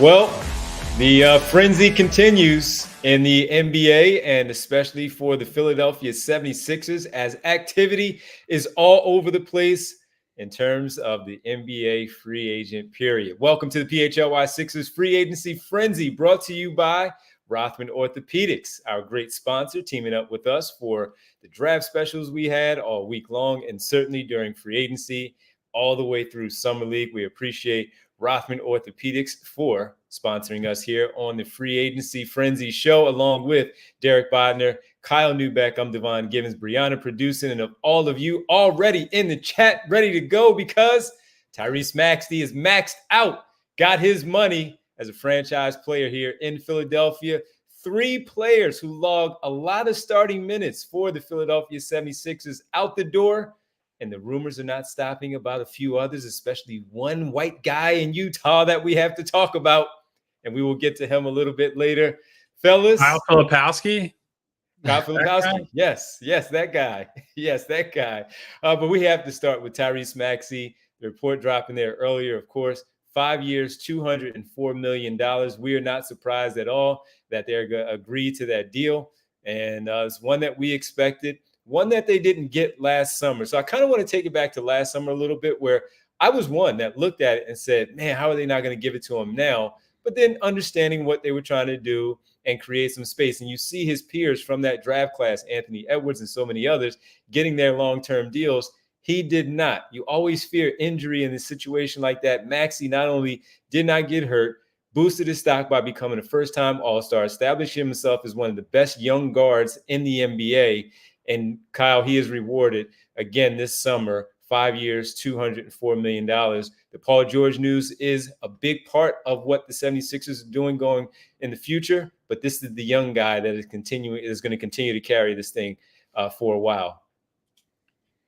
Well, the frenzy continues in the NBA and especially for the Philadelphia 76ers as activity is all over the place in terms of the NBA free agent period. Welcome to the PHLY Sixers free agency frenzy brought to you by Rothman Orthopedics, our great sponsor, teaming up with us for the draft specials we had all week long and certainly during free agency all the way through Summer League. We appreciate Rothman Orthopedics for sponsoring us here on the Free Agency Frenzy Show, along with Derek Bodner, Kyle Neubeck. I'm Devon Givens, Brianna producing, and of all of you already in the chat, ready to go because Tyrese Maxey is maxed out, got his money as a franchise player here in Philadelphia. 3 players who logged a lot of starting minutes for the Philadelphia 76ers out the door. And the rumors are not stopping about a few others, especially one white guy in Utah that we have to talk about. And we will get to him a little bit later. Fellas. Kyle Filipowski? Kyle Filipowski. Yes, that guy. Yes, that guy. But we have to start with Tyrese Maxey. The report dropping there earlier, of course. 5 years, $204 million. We are not surprised at all that they're going to agree to that deal. And it's one that we expected. One that they didn't get last summer. So I kind of want to take it back to last summer a little bit where I was one that looked at it and said, man, how are they not going to give it to him now? But then understanding what they were trying to do and create some space. And you see his peers from that draft class, Anthony Edwards and so many others, getting their long-term deals. He did not. You always fear injury in a situation like that. Maxey not only did not get hurt, boosted his stock by becoming a first-time All-Star, establishing himself as one of the best young guards in the NBA. And Kyle, he is rewarded again this summer, 5 years, $204 million. The Paul George news is a big part of what the 76ers are doing going in the future. But this is the young guy that is going to continue to carry this thing for a while.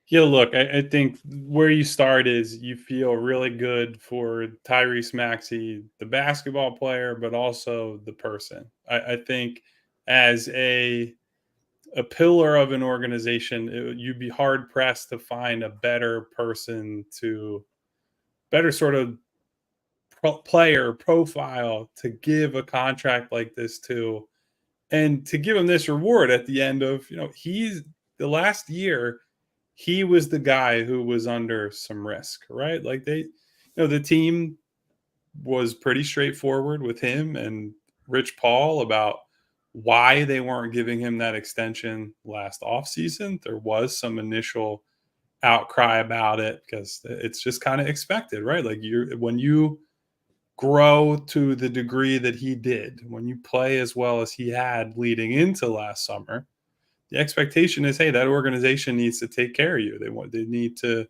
Yeah, look, I think where you start is you feel really good for Tyrese Maxey, the basketball player, but also the person. I think as a pillar of an organization, you'd be hard pressed to find a better person better sort of player profile to give a contract like this to, and to give him this reward at the end of, he's the last year, he was the guy who was under some risk, right? Like the team was pretty straightforward with him and Rich Paul about why they weren't giving him that extension last offseason. There was some initial outcry about it because it's just kind of expected, right? Like when you grow to the degree that he did, when you play as well as he had leading into last summer, the expectation is, hey, that organization needs to take care of you. They need to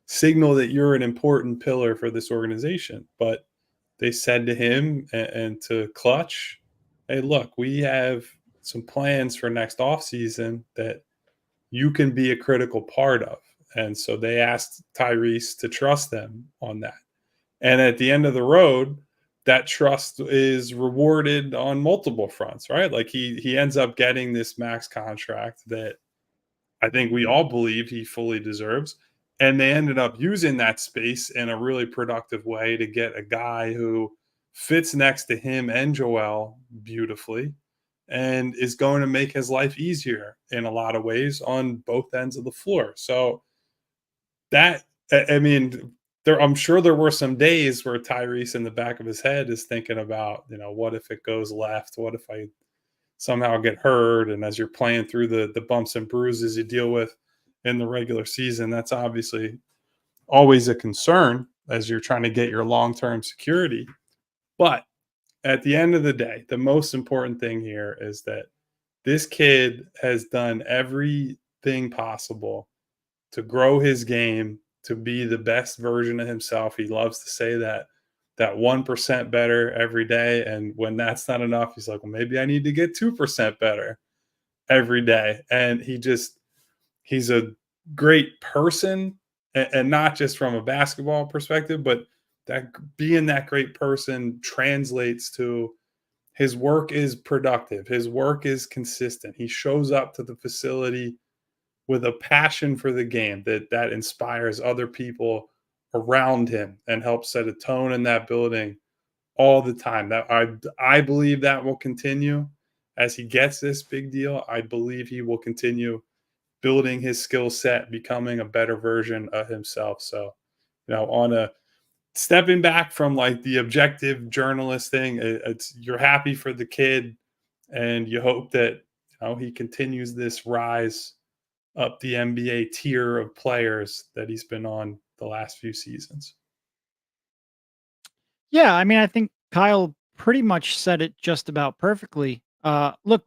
signal that you're an important pillar for this organization. But they said to him and to Clutch, hey, look, we have some plans for next offseason that you can be a critical part of. And so they asked Tyrese to trust them on that. And at the end of the road, that trust is rewarded on multiple fronts, right? Like he ends up getting this max contract that I think we all believe he fully deserves. And they ended up using that space in a really productive way to get a guy who fits next to him and Joel beautifully and is going to make his life easier in a lot of ways on both ends of the floor. So that, I mean, I'm sure there were some days where Tyrese in the back of his head is thinking about, what if it goes left? What if I somehow get hurt? And as you're playing through the bumps and bruises you deal with in the regular season, that's obviously always a concern as you're trying to get your long-term security. But at the end of the day, the most important thing here is that this kid has done everything possible to grow his game, to be the best version of himself. He loves to say that 1% better every day. And when that's not enough, he's like, well, maybe I need to get 2% better every day. And he's a great person, and not just from a basketball perspective, but that being that great person translates to his work is productive. His work is consistent. He shows up to the facility with a passion for the game that inspires other people around him and helps set a tone in that building all the time. That I believe that will continue as he gets this big deal. I believe he will continue building his skill set, becoming a better version of himself. So, on a stepping back from like the objective journalist thing, it's you're happy for the kid, and you hope that he continues this rise up the NBA tier of players that he's been on the last few seasons. Yeah, I mean, I think Kyle pretty much said it just about perfectly. Look,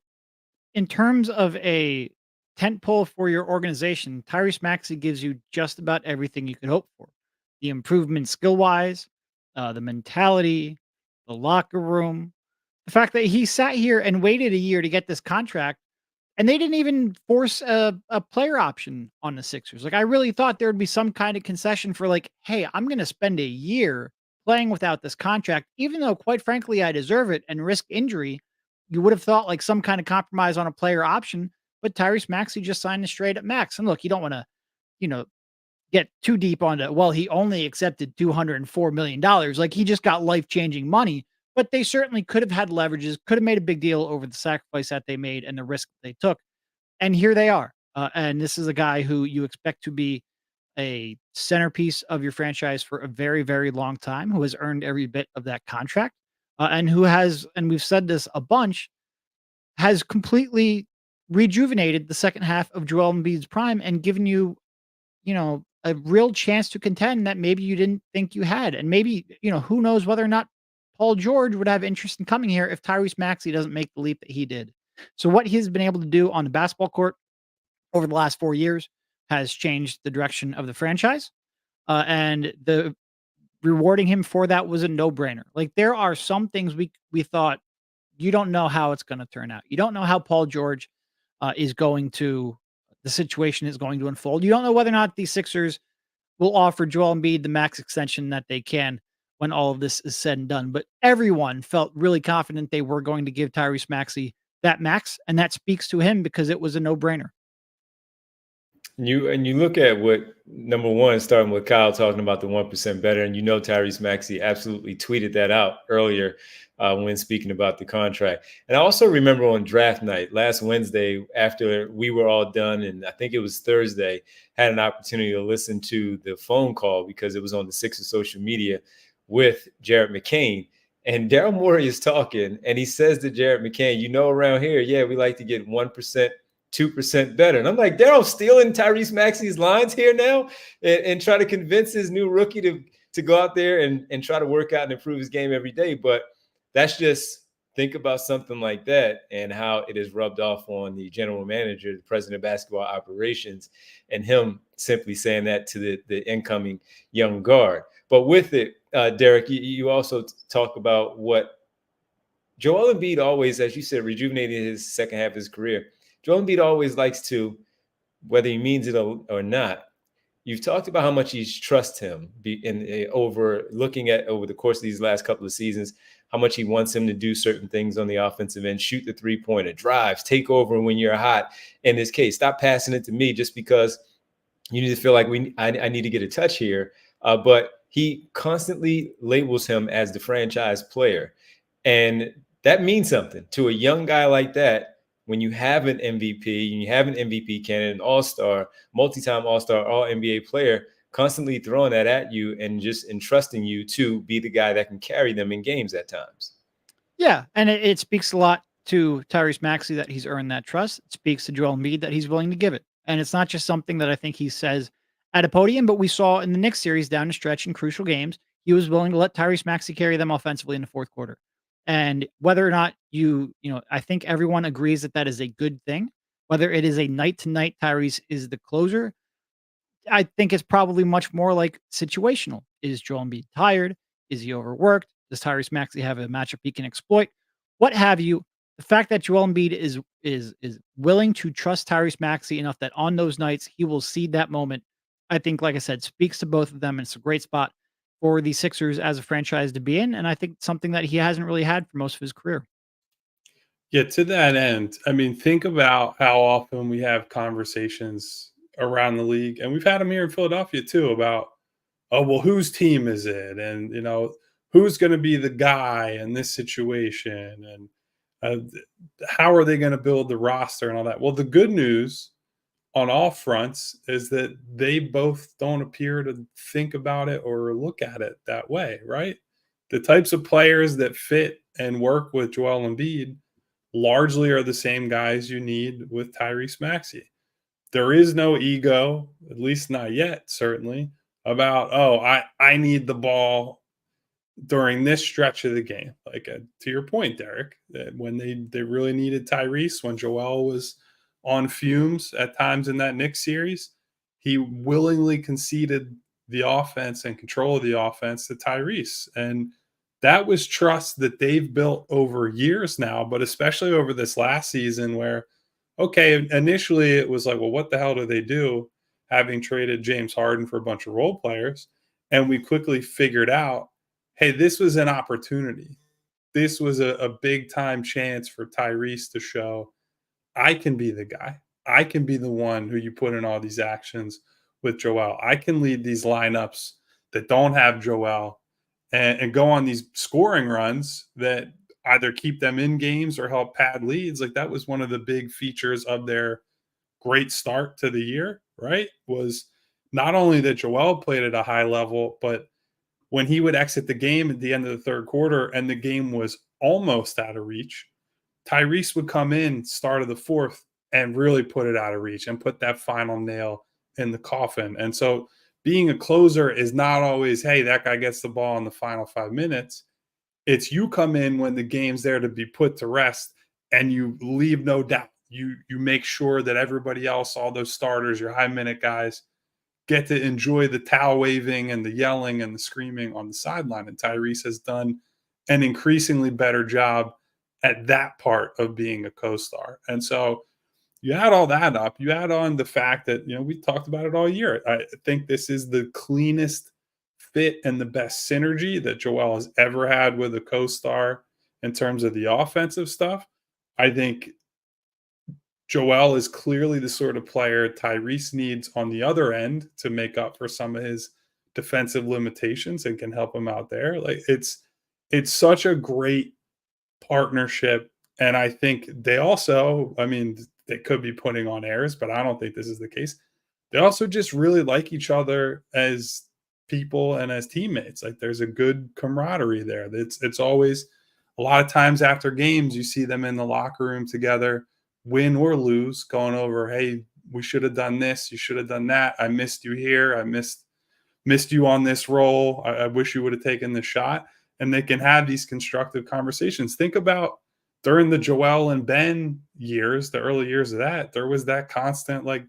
in terms of a tent pole for your organization, Tyrese Maxey gives you just about everything you could hope for. The improvement skill wise, the mentality, the locker room, the fact that he sat here and waited a year to get this contract and they didn't even force a player option on the Sixers. Like, I really thought there would be some kind of concession for like, hey, I'm going to spend a year playing without this contract, even though, quite frankly, I deserve it and risk injury. You would have thought like some kind of compromise on a player option, but Tyrese Maxey just signed a straight up max. And look, you don't want to, you know, get too deep onto, well, he only accepted $204 million. Like, he just got life changing money, but they certainly could have had leverages, could have made a big deal over the sacrifice that they made and the risk that they took. And here they are. And this is a guy who you expect to be a centerpiece of your franchise for a very, very long time, who has earned every bit of that contract, and who has, and we've said this a bunch, has completely rejuvenated the second half of Joel Embiid's prime and given you, a real chance to contend that maybe you didn't think you had. And maybe, who knows whether or not Paul George would have interest in coming here if Tyrese Maxey doesn't make the leap that he did. So what he's been able to do on the basketball court over the last 4 years has changed the direction of the franchise. And the rewarding him for that was a no-brainer. Like, there are some things we thought you don't know how it's going to turn out. You don't know how Paul George is going to the situation is going to unfold. You don't know whether or not the Sixers will offer Joel Embiid the max extension that they can when all of this is said and done. But everyone felt really confident they were going to give Tyrese Maxey that max, and that speaks to him because it was a no-brainer. You look at what, number one, starting with Kyle talking about the 1% better, and Tyrese Maxey absolutely tweeted that out earlier when speaking about the contract. And I also remember on draft night last Wednesday, after we were all done, and I think it was Thursday, had an opportunity to listen to the phone call because it was on the Sixers social media with Jared McCain. And Daryl Morey is talking, and he says to Jared McCain, around here, yeah, we like to get 1%. 2% better. And I'm like, Daryl stealing Tyrese Maxey's lines here now and try to convince his new rookie to go out there and try to work out and improve his game every day. But that's just, think about something like that and how it is rubbed off on the general manager, the president of basketball operations, and him simply saying that to the incoming young guard. But with it, Derek, you also talk about what Joel Embiid always, as you said, rejuvenated his second half of his career. Joel Embiid always likes to, whether he means it or not, you've talked about how much you trust him over the course of these last couple of seasons, how much he wants him to do certain things on the offensive end, shoot the three-pointer, drives, take over when you're hot. In this case, stop passing it to me just because you need to feel like I need to get a touch here. But he constantly labels him as the franchise player. And that means something to a young guy like that. When you have an MVP and you have an MVP candidate, an all-star, multi-time all-star, all-NBA player, constantly throwing that at you and just entrusting you to be the guy that can carry them in games at times. Yeah, and it speaks a lot to Tyrese Maxey that he's earned that trust. It speaks to Joel Embiid that he's willing to give it. And it's not just something that I think he says at a podium, but we saw in the Knicks series down the stretch in crucial games, he was willing to let Tyrese Maxey carry them offensively in the fourth quarter. And whether or not I think everyone agrees that that is a good thing. Whether it is a night-to-night Tyrese is the closer, I think it's probably much more like situational. Is Joel Embiid tired? Is he overworked? Does Tyrese Maxey have a matchup he can exploit? What have you? The fact that Joel Embiid is willing to trust Tyrese Maxey enough that on those nights he will see that moment, I think, like I said, speaks to both of them. And it's a great spot for the Sixers as a franchise to be in. And I think something that he hasn't really had for most of his career. Yeah, to that end, I mean, think about how often we have conversations around the league, and we've had them here in Philadelphia too, about, oh, well, whose team is it? And, who's going to be the guy in this situation, and how are they going to build the roster and all that. Well, the good news on all fronts is that they both don't appear to think about it or look at it that way, right? The types of players that fit and work with Joel Embiid largely are the same guys you need with Tyrese Maxey. There is no ego, at least not yet, certainly, about, oh, I need the ball during this stretch of the game. Like to your point, Derek, that when they really needed Tyrese, when Joel was on fumes at times in that Knicks series, he willingly conceded the offense and control of the offense to Tyrese. And that was trust that they've built over years now, but especially over this last season where, okay, initially it was like, well, what the hell do they do having traded James Harden for a bunch of role players? And we quickly figured out, hey, this was an opportunity. This was a big time chance for Tyrese to show I can be the guy. I can be the one who you put in all these actions with Joel. I can lead these lineups that don't have Joel and go on these scoring runs that either keep them in games or help pad leads. Like that was one of the big features of their great start to the year, right? Was not only that Joel played at a high level, but when he would exit the game at the end of the third quarter and the game was almost out of reach, Tyrese would come in start of the fourth and really put it out of reach and put that final nail in the coffin. And so being a closer is not always, hey, that guy gets the ball in the final 5 minutes. It's you come in when the game's there to be put to rest and you leave no doubt. You make sure that everybody else, all those starters, your high minute guys, get to enjoy the towel waving and the yelling and the screaming on the sideline. And Tyrese has done an increasingly better job at that part of being a co-star. And so you add all that up, you add on the fact that, we talked about it all year. I think this is the cleanest fit and the best synergy that Joel has ever had with a co-star in terms of the offensive stuff. I think Joel is clearly the sort of player Tyrese needs on the other end to make up for some of his defensive limitations and can help him out there. Like it's such a great partnership. And I think they also, they could be putting on airs, but I don't think this is the case. They also just really like each other as people and as teammates. Like there's a good camaraderie there. It's always a lot of times after games, you see them in the locker room together, win or lose, going over, hey, we should have done this. You should have done that. I missed you here. I missed you on this role. I wish you would have taken the shot. And they can have these constructive conversations. Think about during the Joel and Ben years, the early years of that, there was that constant, like,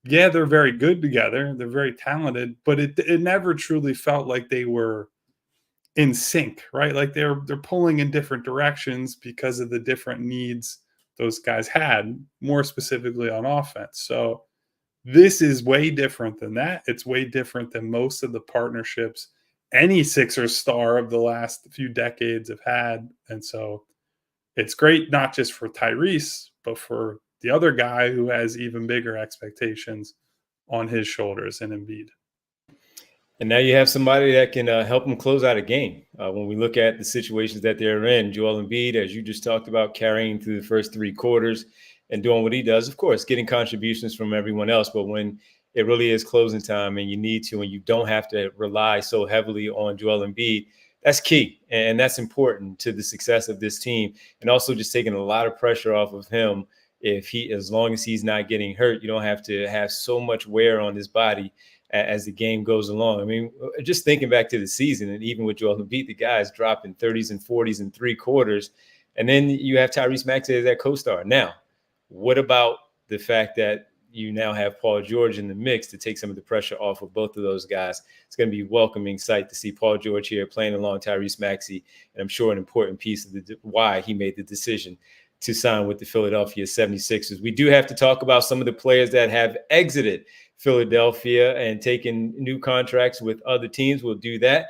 yeah, they're very good together. They're very talented, but it never truly felt like they were in sync, right? Like they're pulling in different directions because of the different needs those guys had, more specifically on offense. So this is way different than that. It's way different than most of the partnerships any Sixers star of the last few decades have had. And so it's great, not just for Tyrese, but for the other guy who has even bigger expectations on his shoulders in Embiid. And now you have somebody that can help them close out a game. When we look at the situations that they're in, Joel Embiid, as you just talked about, carrying through the first three quarters and doing what he does, of course, getting contributions from everyone else. But when it really is closing time and you need to, and you don't have to rely so heavily on Joel Embiid, that's key. And that's important to the success of this team. And also just taking a lot of pressure off of him. As long as he's not getting hurt, you don't have to have so much wear on his body as the game goes along. I mean, just thinking back to the season, and even with Joel Embiid, the guys dropping 30s and 40s in three quarters. And then you have Tyrese Maxey as that co-star. Now, what about the fact that you now have Paul George in the mix to take some of the pressure off of both of those guys? It's going to be a welcoming sight to see Paul George here playing along Tyrese Maxey. And I'm sure an important piece of why he made the decision to sign with the Philadelphia 76ers. We do have to talk about some of the players that have exited Philadelphia and taken new contracts with other teams. We'll do that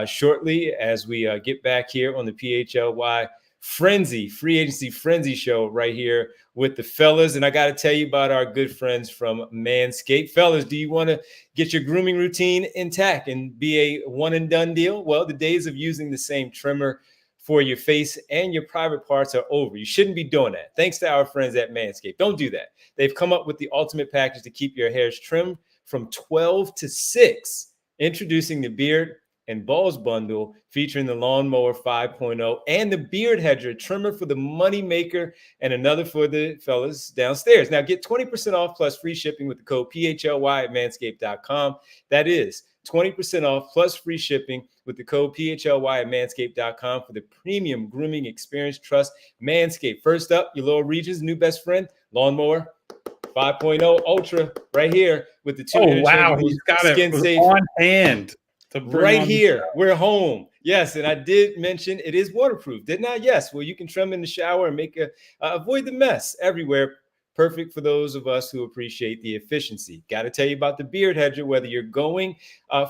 shortly as we get back here on the PHLY Frenzy, free agency frenzy show right here with the fellas. And I got to tell you about our good friends from Manscaped. Fellas, do you want to get your grooming routine intact and be a one and done deal? Well, the days of using the same trimmer for your face and your private parts are over. You shouldn't be doing that. Thanks to our friends at Manscaped. Don't do that. They've come up with the ultimate package to keep your hairs trimmed from 12 to 6. Introducing the Beard and Balls bundle featuring the Lawnmower 5.0 and the Beard Hedger trimmer for the money maker and another for the fellas downstairs. Now get 20% off plus free shipping with the code PHLY at manscaped.com. That is 20% off plus free shipping with the code PHLY at manscaped.com for the premium grooming experience. Trust Manscaped. First up, your little Regis' new best friend, Lawnmower 5.0 Ultra right here with the two interchangeable He's got skin it safe on hand. Right here, we're home. Yes, and I did mention it is waterproof, didn't I? Yes. Well, you can trim in the shower and make avoid the mess everywhere. Perfect for those of us who appreciate the efficiency. Got to tell you about the Beard Hedger. Whether you're going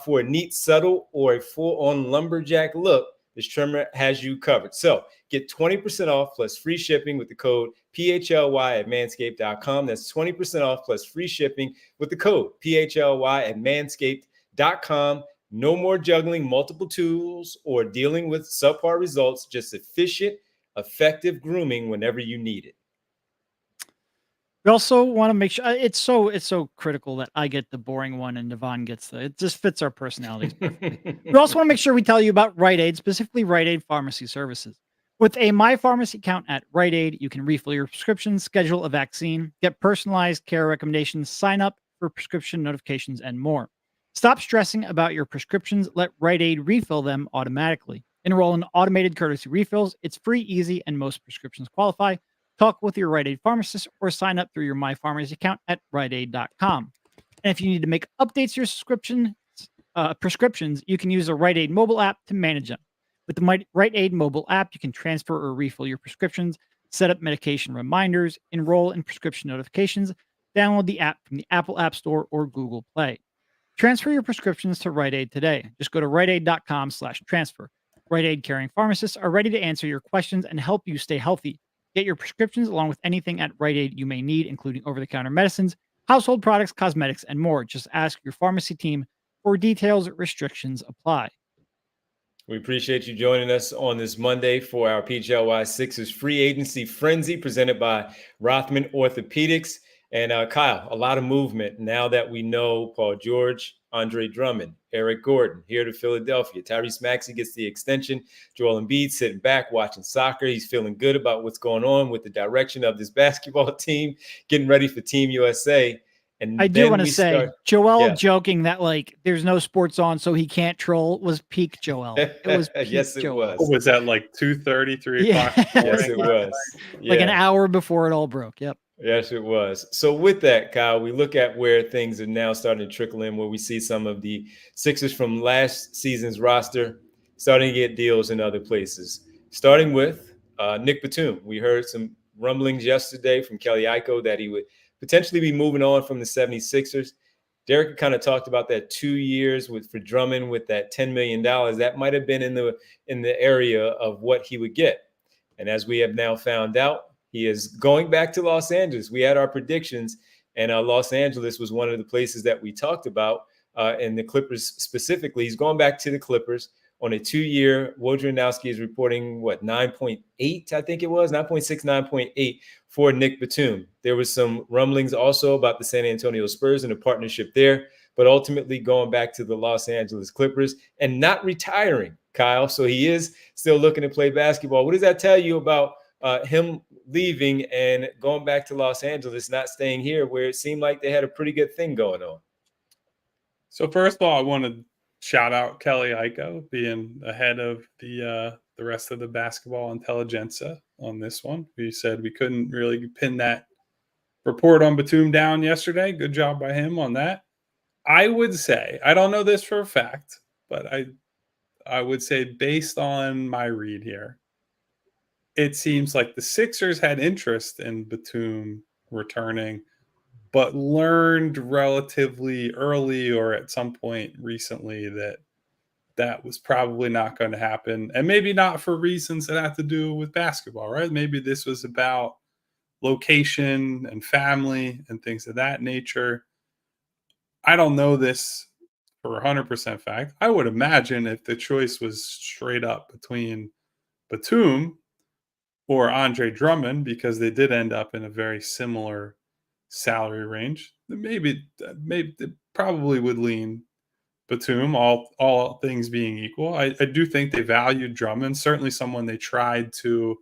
for a neat, subtle, or a full-on lumberjack look, this trimmer has you covered. So get 20% off plus free shipping with the code PHLY at manscaped.com. That's 20% off plus free shipping with the code PHLY at manscaped.com. No more juggling multiple tools or dealing with subpar results, just efficient, effective grooming whenever you need it. We also want to make sure it's so critical that I get the boring one and Devon gets it just fits our personalities perfectly. We also want to make sure we tell you about Rite Aid, specifically Rite Aid Pharmacy Services. With a My Pharmacy account at Rite Aid, you can refill your prescription, schedule a vaccine, get personalized care recommendations, sign up for prescription notifications, and more. Stop stressing about your prescriptions. Let Rite Aid refill them automatically. Enroll in automated courtesy refills. It's free, easy, and most prescriptions qualify. Talk with your Rite Aid pharmacist or sign up through your My Pharmacy account at riteaid.com. And if you need to make updates to your prescriptions, you can use the Rite Aid mobile app to manage them. With the Rite Aid mobile app, you can transfer or refill your prescriptions, set up medication reminders, enroll in prescription notifications, download the app from the Apple App Store or Google Play. Transfer your prescriptions to Rite Aid today. Just go to riteaid.com/transfer. Rite Aid caring pharmacists are ready to answer your questions and help you stay healthy. Get your prescriptions along with anything at Rite Aid you may need, including over-the-counter medicines, household products, cosmetics, and more. Just ask your pharmacy team for details. Restrictions apply. We appreciate you joining us on this Monday for our PHLY Sixers free agency frenzy presented by Rothman Orthopedics. And Kyle, a lot of movement now that we know Paul George, Andre Drummond, Eric Gordon here to Philadelphia. Tyrese Maxey gets the extension. Joel Embiid sitting back watching soccer. He's feeling good about what's going on with the direction of this basketball team, getting ready for Team USA. And I do want to say, Joel joking that like there's no sports on, so he can't troll was peak Joel. It was peak yes, it Joel. was. What was that, like 2:30, 3 o'clock? Yes, it was. Like an hour before it all broke. Yep. Yes, it was. So with that, Kyle, we look at where things are now starting to trickle in, where we see some of the Sixers from last season's roster starting to get deals in other places. Starting with Nic Batum. We heard some rumblings yesterday from Kelly Iko that he would potentially be moving on from the 76ers. Derek kind of talked about that 2 years for Drummond with that $10 million. That might have been in the area of what he would get. And as we have now found out, he is going back to Los Angeles. We had our predictions, and Los Angeles was one of the places that we talked about, and the Clippers specifically. He's going back to the Clippers on a 2-year. Wojnarowski is reporting, 9.8, I think it was, 9.6, 9.8 for Nic Batum. There was some rumblings also about the San Antonio Spurs and a partnership there, but ultimately going back to the Los Angeles Clippers and not retiring, Kyle. So he is still looking to play basketball. What does that tell you about him leaving and going back to Los Angeles, not staying here, where it seemed like they had a pretty good thing going on? So first of all, I want to shout out Kelly Iko being ahead of the rest of the basketball intelligentsia on this one. We said we couldn't really pin that report on Batum down yesterday. Good job by him on that. I would say, I don't know this for a fact, but I would say based on my read here, it seems like the Sixers had interest in Batum returning, but learned relatively early or at some point recently that that was probably not going to happen. And maybe not for reasons that have to do with basketball, right? Maybe this was about location and family and things of that nature. I don't know this for 100% fact. I would imagine if the choice was straight up between Batum or Andre Drummond, because they did end up in a very similar salary range, then maybe it probably would lean Batum, all things being equal. I do think they valued Drummond, certainly someone they tried to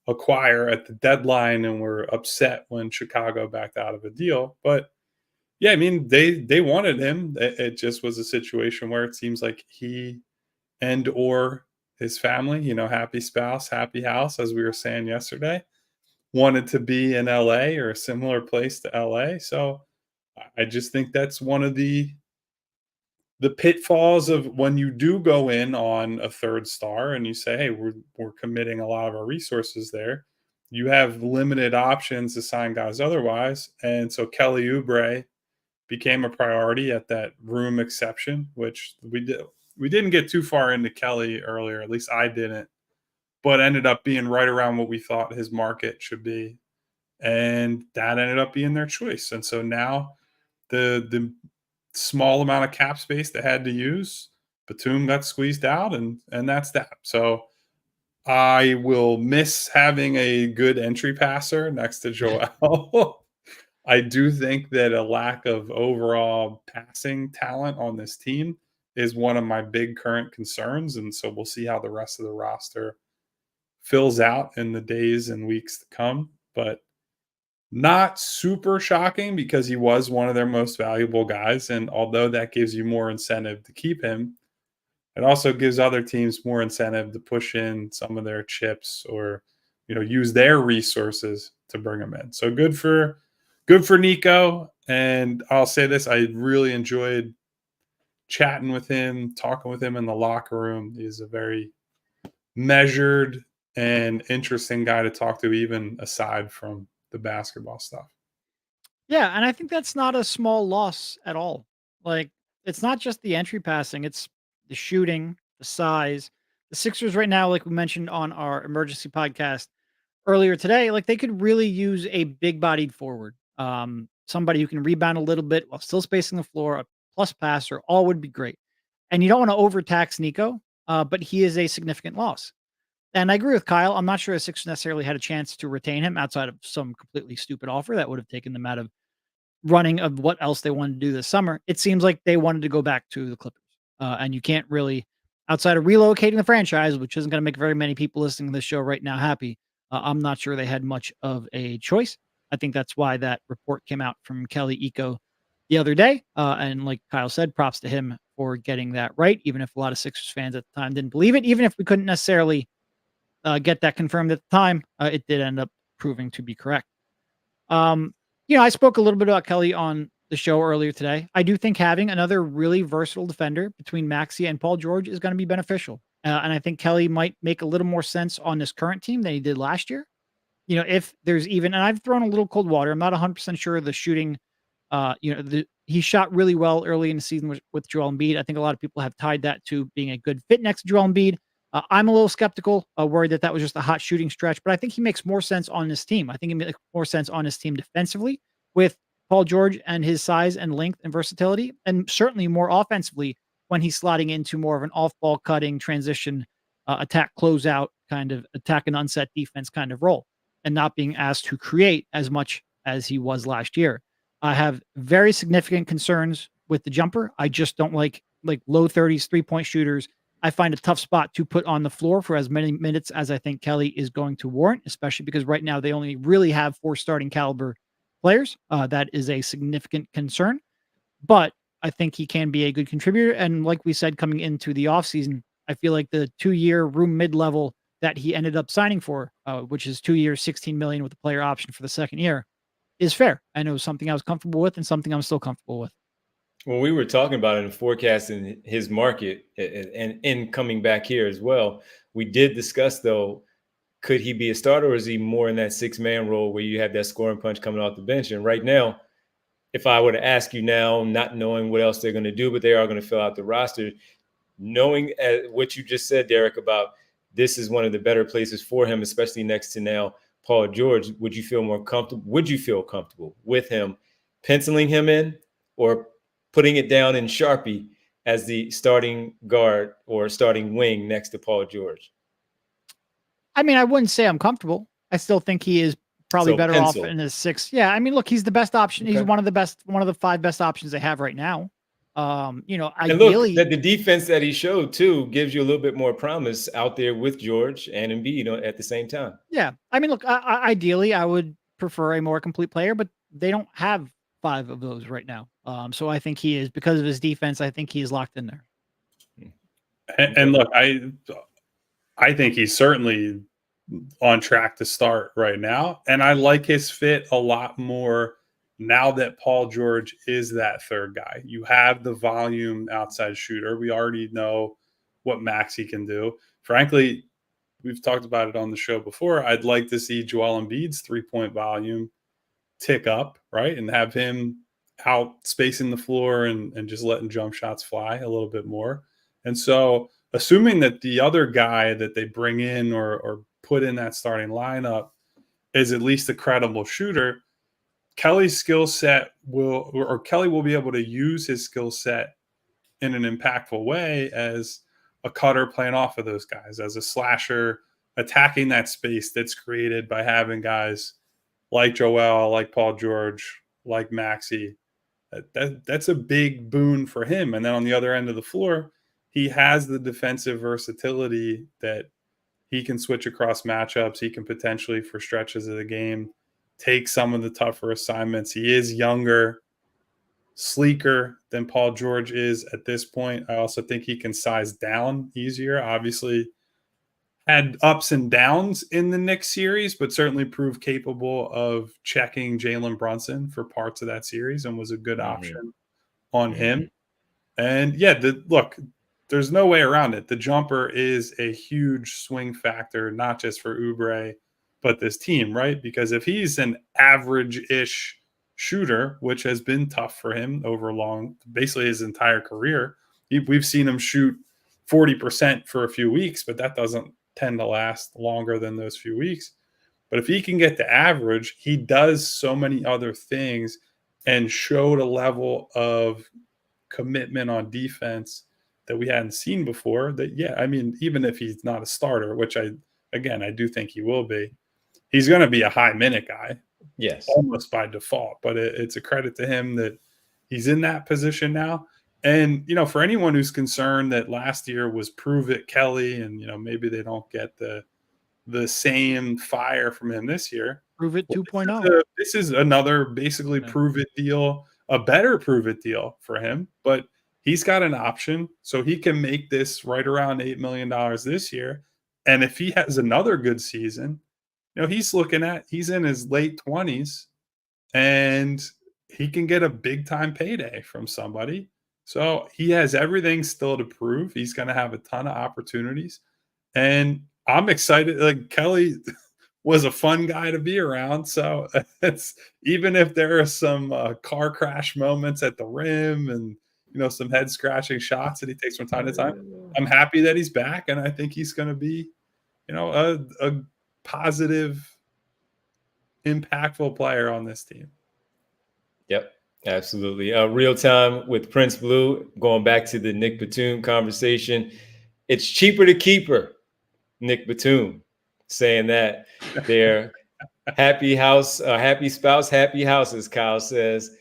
acquire at the deadline and were upset when Chicago backed out of a deal. But yeah, I mean, they wanted him. It just was a situation where it seems like he and or his family, happy spouse, happy house, as we were saying yesterday, wanted to be in LA or a similar place to LA. So I just think that's one of the pitfalls of when you do go in on a third star and you say, hey, we're committing a lot of our resources there. You have limited options to sign guys otherwise. And so Kelly Oubre became a priority at that room exception, which we didn't get too far into Kelly earlier, at least I didn't, but ended up being right around what we thought his market should be. And that ended up being their choice. And so now the small amount of cap space they had to use, Batum got squeezed out, and that's that. So I will miss having a good entry passer next to Joel. I do think that a lack of overall passing talent on this team is one of my big current concerns. And so we'll see how the rest of the roster fills out in the days and weeks to come. But not super shocking because he was one of their most valuable guys. And although that gives you more incentive to keep him, it also gives other teams more incentive to push in some of their chips or, use their resources to bring him in. So good for Nico. And I'll say this, I really enjoyed chatting with him, talking with him in the locker room. He's a very measured and interesting guy to talk to, even aside from the basketball stuff. Yeah, and I think that's not a small loss at all. Like, it's not just the entry passing, it's the shooting, the size. The Sixers right now, like we mentioned on our emergency podcast earlier today, like they could really use a big-bodied forward. Somebody who can rebound a little bit while still spacing the floor, a plus passer, all would be great. And you don't want to overtax Nico, but he is a significant loss. And I agree with Kyle. I'm not sure the Sixers necessarily had a chance to retain him outside of some completely stupid offer that would have taken them out of running of what else they wanted to do this summer. It seems like they wanted to go back to the Clippers. And you can't really, outside of relocating the franchise, which isn't going to make very many people listening to this show right now happy, I'm not sure they had much of a choice. I think that's why that report came out from Kelly Eco the other day. And like Kyle said, props to him for getting that right, even if a lot of Sixers fans at the time didn't believe it, even if we couldn't necessarily get that confirmed at the time, it did end up proving to be correct. I spoke a little bit about Kelly on the show earlier today. I do think having another really versatile defender between Maxey and Paul George is going to be beneficial. And I think Kelly might make a little more sense on this current team than he did last year. If there's even, and I've thrown a little cold water. I'm not 100% sure the shooting, he shot really well early in the season with Joel Embiid. I think a lot of people have tied that to being a good fit next to Joel Embiid. I'm a little skeptical, worried that was just a hot shooting stretch, but I think he makes more sense on this team. I think he makes more sense on his team defensively with Paul George and his size and length and versatility, and certainly more offensively when he's slotting into more of an off-ball cutting transition, attack closeout kind of attack and unset defense kind of role, and not being asked to create as much as he was last year. I have very significant concerns with the jumper. I just don't like low 30s 3-point shooters. I find a tough spot to put on the floor for as many minutes as I think Kelly is going to warrant, especially because right now they only really have 4 starting caliber players. That is a significant concern, but I think he can be a good contributor. And like we said, coming into the offseason, I feel like the 2-year room mid-level that he ended up signing for, which is 2 years, $16 million with a player option for the second year, is fair. And it was something I was comfortable with and something I'm still comfortable with. When we were talking about it and forecasting his market and in coming back here as well, we did discuss, though, could he be a starter or is he more in that 6-man role where you have that scoring punch coming off the bench? And right now, if I were to ask you now, not knowing what else they're going to do, but they are going to fill out the roster, knowing what you just said, Derek, about this is one of the better places for him, especially next to now Paul George, would you feel more comfortable? Would you feel comfortable with him penciling him in or putting it down in Sharpie as the starting guard or starting wing next to Paul George? I mean, I wouldn't say I'm comfortable. I still think he is probably better off in his 6. Yeah, I mean, look, he's the best option. Okay. He's one of the 5 best options they have right now. Ideally, that the defense that he showed too gives you a little bit more promise out there with George and Embiid at the same time. Yeah, I mean, look, ideally, I would prefer a more complete player, but they don't have 5 of those right now. So I think he is, because of his defense, I think he is locked in there. And look, I think he's certainly on track to start right now, and I like his fit a lot more now that Paul George is that third guy. You have the volume outside shooter. We already know what Maxey can do. Frankly, we've talked about it on the show before. I'd like to see Joel Embiid's 3-point volume tick up, right? And have him out spacing the floor and just letting jump shots fly a little bit more. And so assuming that the other guy that they bring in or put in that starting lineup is at least a credible shooter, Kelly's skill set Kelly will be able to use his skill set in an impactful way as a cutter playing off of those guys, as a slasher, attacking that space that's created by having guys like Joel, like Paul George, like Maxey. That's a big boon for him. And then on the other end of the floor, he has the defensive versatility that he can switch across matchups. He can potentially, for stretches of the game, take some of the tougher assignments. He is younger, sleeker than Paul George is at this point. I also think he can size down easier. Obviously, had ups and downs in the Knicks series, but certainly proved capable of checking Jalen Brunson for parts of that series and was a good option on him. And yeah, look, there's no way around it. The jumper is a huge swing factor, not just for Oubre, but this team, right? Because if he's an average-ish shooter, which has been tough for him over basically his entire career, we've seen him shoot 40% for a few weeks, but that doesn't tend to last longer than those few weeks. But if he can get to average, he does so many other things and showed a level of commitment on defense that we hadn't seen before. That, yeah, I mean, even if he's not a starter, which I do think he will be, he's going to be a high minute guy. Yes. Almost by default, but it's a credit to him that he's in that position now. And, for anyone who's concerned that last year was prove it Kelly and, maybe they don't get the same fire from him this year. Prove it 2.0. This is another basically prove it deal, a better prove it deal for him, but he's got an option. So he can make this right around $8 million this year. And if he has another good season, he's in his late 20s and he can get a big time payday from somebody. So he has everything still to prove. He's going to have a ton of opportunities. And I'm excited. Like, Kelly was a fun guy to be around. So it's, even if there are some car crash moments at the rim and, some head scratching shots that he takes from time to time, I'm happy that he's back. And I think he's going to be, a positive, impactful player on this team. Yep, absolutely. Real time with Prince Blue, going back to the Nic Batum conversation. It's cheaper to keep her, Nic Batum, saying that they're happy house, happy spouse, happy house, as Kyle says.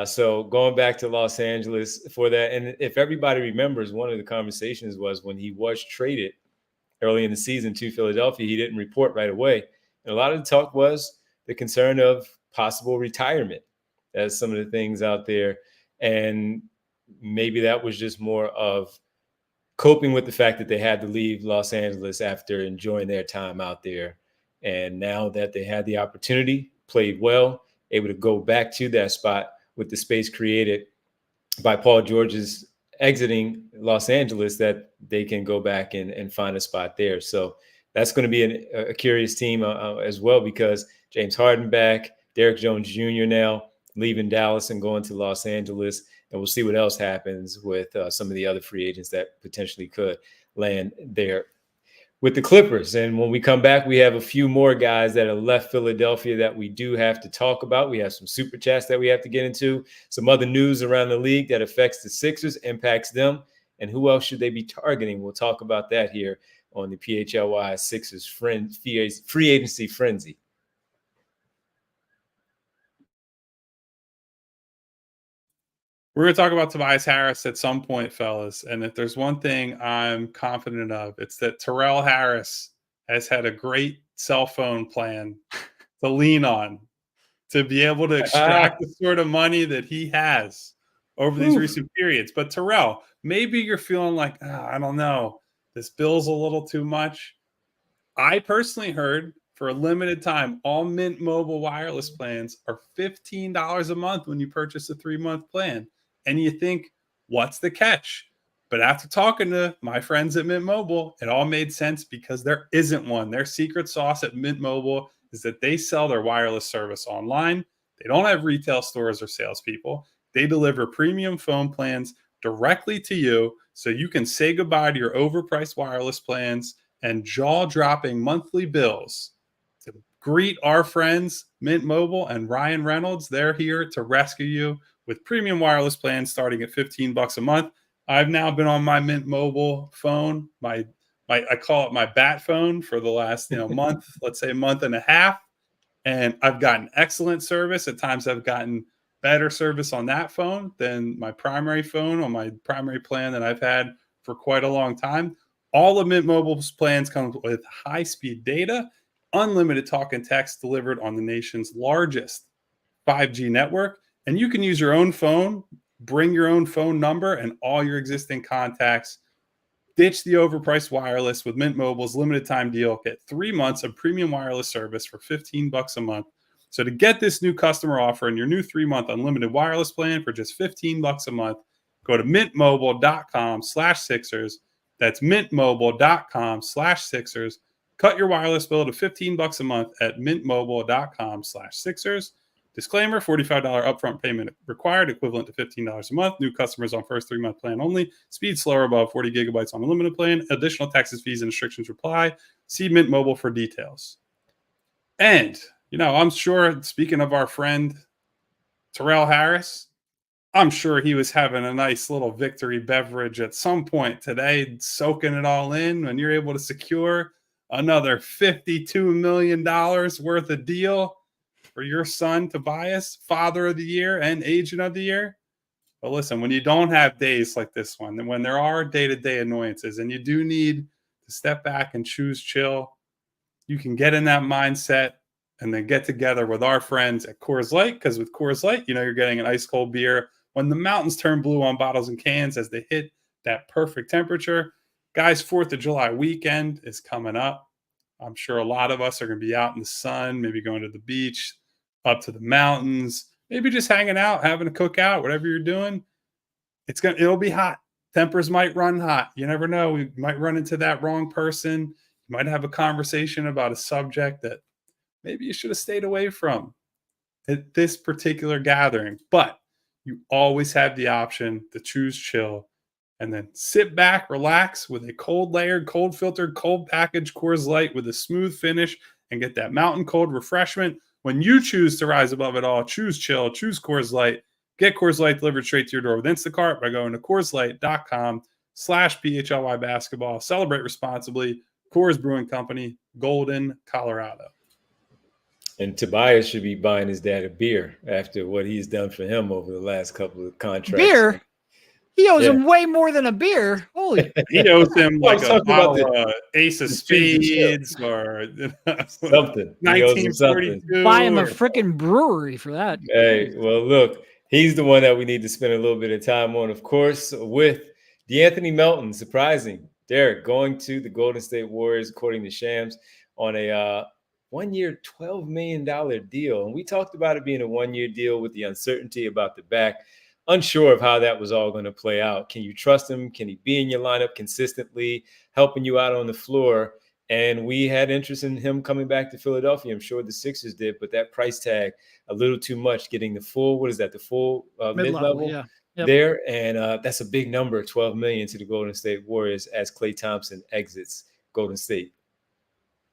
So going back to Los Angeles for that. And if everybody remembers, one of the conversations was when he was traded early in the season to Philadelphia, he didn't report right away. And a lot of the talk was the concern of possible retirement as some of the things out there. And maybe that was just more of coping with the fact that they had to leave Los Angeles after enjoying their time out there. And now that they had the opportunity, played well, able to go back to that spot with the space created by Paul George's exiting Los Angeles, that they can go back and find a spot there. So that's going to be a curious team as well, because James Harden back, Derrick Jones Jr. now leaving Dallas and going to Los Angeles. And we'll see what else happens with some of the other free agents that potentially could land there with the Clippers. And when we come back, we have a few more guys that have left Philadelphia that we do have to talk about. We have some super chats that we have to get into, some other news around the league that affects the Sixers, impacts them, and who else should they be targeting? We'll talk about that here on the PHLY Sixers free agency frenzy. We're going to talk about Tobias Harris at some point, fellas. And if there's one thing I'm confident of, it's that Terrell Harris has had a great cell phone plan to lean on to be able to extract the sort of money that he has over these recent periods. But Terrell, maybe you're feeling like, I don't know, this bill's a little too much. I personally heard for a limited time, all Mint Mobile wireless plans are $15 a month when you purchase a 3-month plan. And you think, what's the catch? But after talking to my friends at Mint Mobile, it all made sense because there isn't one. Their secret sauce at Mint Mobile is that they sell their wireless service online. They don't have retail stores or salespeople. They deliver premium phone plans directly to you so you can say goodbye to your overpriced wireless plans and jaw-dropping monthly bills. To greet our friends, Mint Mobile and Ryan Reynolds, they're here to rescue you with premium wireless plans starting at $15 a month. I've now been on my Mint Mobile phone, I call it my bat phone, for the last month, let's say a month and a half, and I've gotten excellent service. At times, I've gotten better service on that phone than my primary phone on my primary plan that I've had for quite a long time. All of Mint Mobile's plans come with high-speed data, unlimited talk and text delivered on the nation's largest 5G network. And you can use your own phone, bring your own phone number and all your existing contacts. Ditch the overpriced wireless with Mint Mobile's limited time deal. Get 3 months of premium wireless service for $15 a month. So to get this new customer offer and your new 3-month unlimited wireless plan for just $15 a month, go to mintmobile.com/Sixers. That's mintmobile.com/Sixers. Cut your wireless bill to $15 a month at mintmobile.com/Sixers. Disclaimer, $45 upfront payment required, equivalent to $15 a month. New customers on first 3-month plan only. Speed slower above 40 gigabytes on unlimited plan. Additional taxes, fees, and restrictions apply. See Mint Mobile for details. And, I'm sure, speaking of our friend Terrell Harris, I'm sure he was having a nice little victory beverage at some point today, soaking it all in when you're able to secure another $52 million worth of deal for your son, Tobias, Father of the Year and Agent of the Year. But listen, when you don't have days like this one, and when there are day-to-day annoyances and you do need to step back and choose chill, you can get in that mindset and then get together with our friends at Coors Light, because with Coors Light, you're getting an ice-cold beer when the mountains turn blue on bottles and cans as they hit that perfect temperature. Guys, 4th of July weekend is coming up. I'm sure a lot of us are going to be out in the sun, maybe going to the beach, up to the mountains, maybe just hanging out, having a cookout, whatever you're doing. It'll be hot. Tempers might run hot. You never know. We might run into that wrong person. You might have a conversation about a subject that maybe you should have stayed away from at this particular gathering. But you always have the option to choose chill and then sit back, relax with a cold layered, cold filtered, cold packaged Coors Light with a smooth finish and get that mountain cold refreshment. When you choose to rise above it all, choose chill, choose Coors Light. Get Coors Light delivered straight to your door with Instacart by going to CoorsLight.com/PHLY basketball. Celebrate responsibly. Coors Brewing Company, Golden, Colorado. And Tobias should be buying his dad a beer after what he's done for him over the last couple of contracts. Beer? He owes him way more than a beer. Holy. He owes him like a bottle of Ace of Spades or something. 1942. Buy him a freaking brewery for that. Hey, well, look, he's the one that we need to spend a little bit of time on, of course, with DeAnthony Melton. Surprising. Derek going to the Golden State Warriors, according to Shams, on a 1-year, $12 million deal. And we talked about it being a 1-year deal with the uncertainty about the back. Unsure of how that was all going to play out. Can you trust him? Can he be in your lineup consistently, helping you out on the floor? And we had interest in him coming back to Philadelphia. I'm sure the Sixers did, but that price tag, a little too much, getting the full, what is that, the full mid-level? Yeah. there, and that's a big number, $12 million to the Golden State Warriors as Klay Thompson exits Golden State.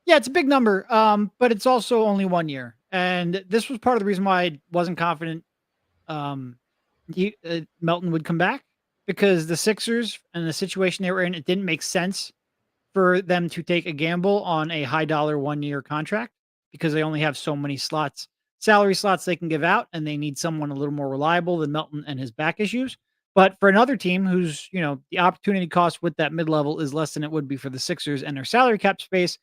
Yeah, it's a big number, but it's also only 1 year, and this was part of the reason why I wasn't confident um, Melton would come back, because the Sixers and the situation they were in, it didn't make sense for them to take a gamble on a high dollar 1 year contract because they only have so many salary slots they can give out, and they need someone a little more reliable than Melton and his back issues. But for another team who's, the opportunity cost with that mid level is less than it would be for the Sixers and their salary cap space,